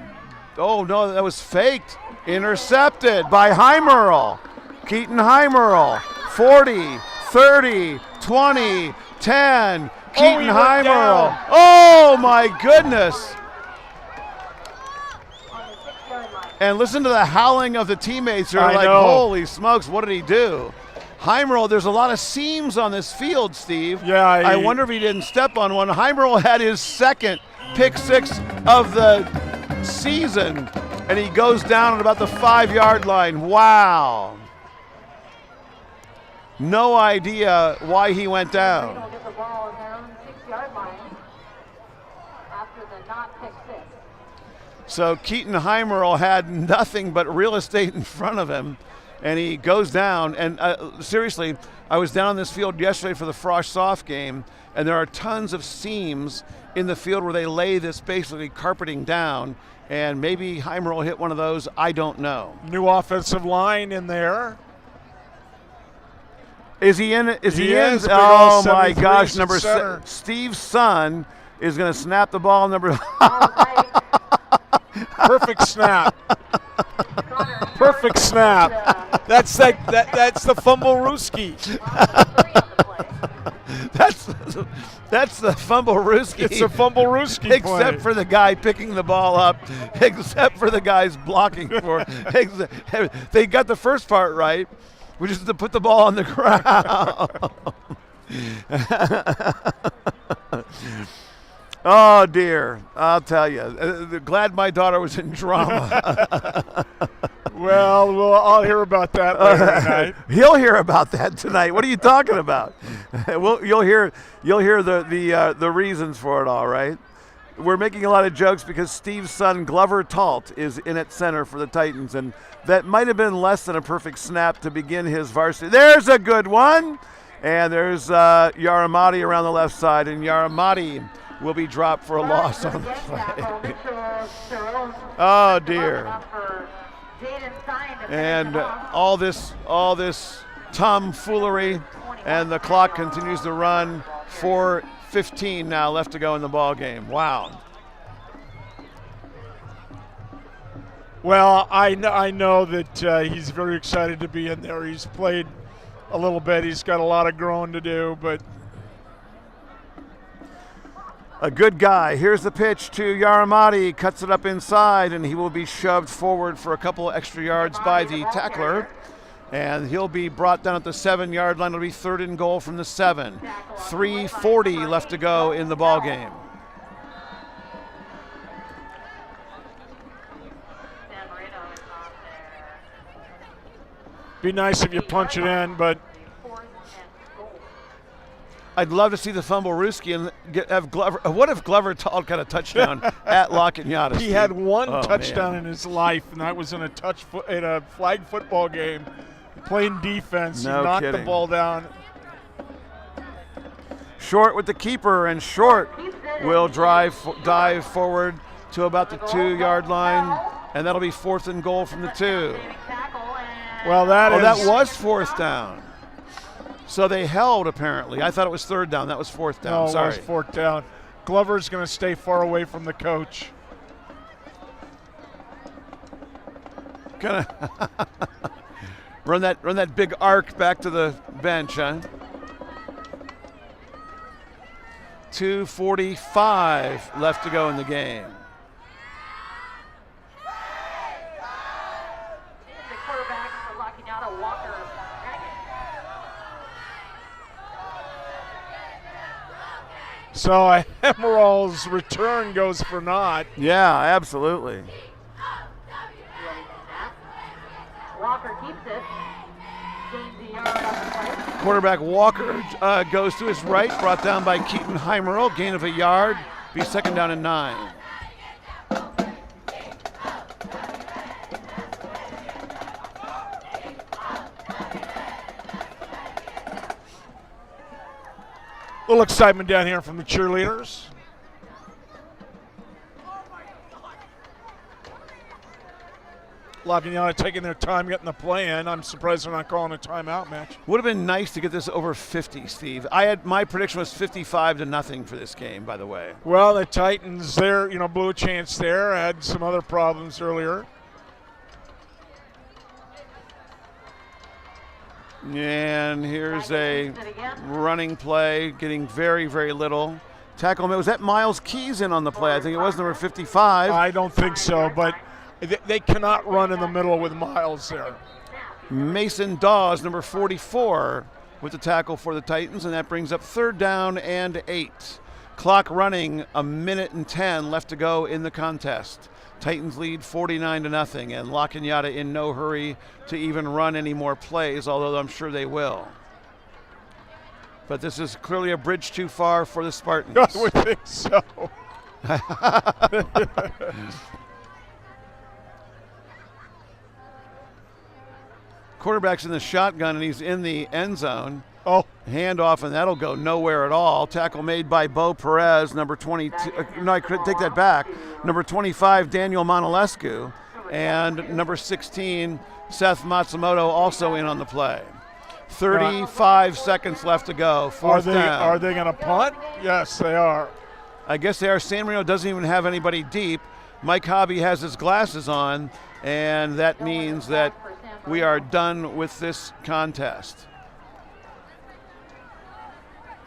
oh no, that was faked. Intercepted by Heimerl. Keaton Heimerl, 40, 30, 20, 10. Keaton Heimerl. Oh my goodness. And listen to the howling of the teammates who are like, holy smokes, what did he do? Heimerl, there's a lot of seams on this field, Steve. Yeah, I wonder if he didn't step on one. Heimerl had his second pick six of the season, and he goes down at about the 5-yard line. Wow. No idea why he went down. Will get the ball on their own 6-yard line after the not pick six. So Keaton Heimerl had nothing but real estate in front of him, and he goes down. And seriously, I was down on this field yesterday for the Frosh Soft game, and there are tons of seams in the field where they lay this basically carpeting down, and maybe Heimerl hit one of those. I don't know. New offensive line in there. Is he in? Is he in? is, big Oh old my 73 gosh! Number center. Steve's son is going to snap the ball. Number. Perfect snap. Perfect snap. That's the fumble Ruski. That's the fumble Ruski. It's a fumble Ruski Except play. for the guy picking the ball up, except for the guys blocking for it. They got the first part right, which is to put the ball on the ground. Oh, dear. I'll tell you. Glad my daughter was in drama. Well, I'll hear about that later tonight. He'll hear about that tonight. What are you talking about? You'll hear the reasons for it, all right? We're making a lot of jokes because Steve's son, Glover Talt, is in at center for the Titans, and that might have been less than a perfect snap to begin his varsity. There's a good one. And there's Yaramati around the left side, and Yaramati will be dropped for a loss on the play. Oh, dear. And all this tomfoolery, and the clock continues to run. 4:15 now left to go in the ball game. Wow. Well, I know that he's very excited to be in there. He's played a little bit. He's got a lot of growing to do, but a good guy. Here's the pitch to Yaramati. Cuts it up inside, and he will be shoved forward for a couple extra yards by the tackler. And he'll be brought down at the 7-yard line. It'll be 3rd and goal from the 7. 3:40 left to go in the ball game. San Marino is on there. be nice if you punch it in, but 4th and goal. I'd love to see the fumble Ruski and have Glover. What if Glover Tall got a touchdown at La Cañada? he had one Oh, touchdown man. in his life, and that was in a flag football game, playing defense. No he knocked kidding. the ball down. Short with the keeper, and Short will dive forward to about the 2-yard line, and that'll be 4th and goal from the 2. Well, that was 4th down. So they held, apparently. I thought it was 3rd down. That was 4th down. No, Sorry. it was 4th down. Glover's going to stay far away from the coach. Gonna run that big arc back to the bench, huh? 2:45 left to go in the game. The quarterback for La Cañada, Walker. So Emerald's return goes for naught. Yeah, absolutely. Walker keeps it. Gains a yard on the play. Quarterback Walker goes to his right, brought down by Keaton Heimerl. Gain of a yard. Be 2nd down and 9. A little excitement down here from the cheerleaders. La Cañada taking their time getting the play in. I'm surprised they're not calling a timeout match. Would have been nice to get this over 50, Steve. My prediction was 55-0 for this game, by the way. Well, the Titans there, blew a chance there. Had some other problems earlier. And here's a running play, getting very, very little. Tackle, was that Miles Keys in on the play? I think it was number 55. I don't think so, but they cannot run in the middle with Miles there. Mason Dawes, number 44, with the tackle for the Titans, and that brings up 3rd down and 8. Clock running, 1:10 left to go in the contest. Titans lead 49-0, and La Cañada in no hurry to even run any more plays, although I'm sure they will. But this is clearly a bridge too far for the Spartans. I would think so. Quarterback's in the shotgun, and he's in the end zone. Oh, Handoff, and that'll go nowhere at all. Tackle made by Bo Perez, number 22. No, I could take that back. Number 25, Daniel Monalescu, and number 16, Seth Matsumoto, also in on the play. 35 seconds left to go. Fourth down. Are they going to punt? Yes, they are. I guess they are. San Marino doesn't even have anybody deep. Mike Hobby has his glasses on, and that means that we are done with this contest.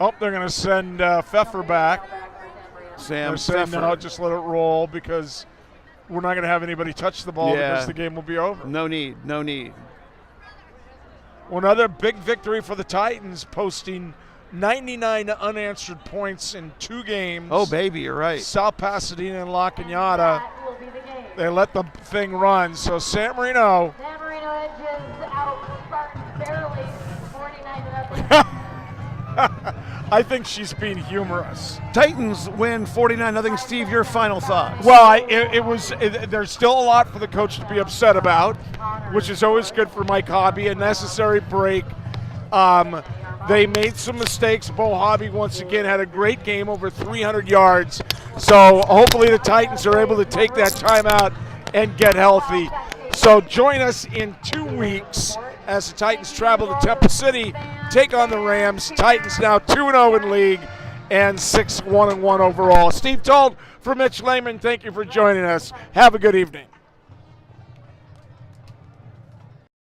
Oh, they're going to send Pfeffer back. Sam They're saying, Pfeffer. no, just let it roll because we're not going to have anybody touch the ball because the game will be over. No need. Well, another big victory for the Titans, posting 99 unanswered points in 2 games. Oh, baby, you're right. South Pasadena and La Cañada. They let the thing run. So San Marino. San Marino edges out Spartans barely 49-0. I think she's being humorous. Titans win 49-0. Steve, your final thoughts? Well, there's still a lot for the coach to be upset about, which is always good for Mike Hobby. A necessary break. They made some mistakes. Bo Hobby once again had a great game, over 300 yards. So hopefully the Titans are able to take that time out and get healthy. So join us in 2 weeks as the Titans travel to Temple City, take on the Rams. Titans now 2-0 in league and 6-1-1 overall. Steve Told for Mitch Lehman, thank you for joining us. Have a good evening.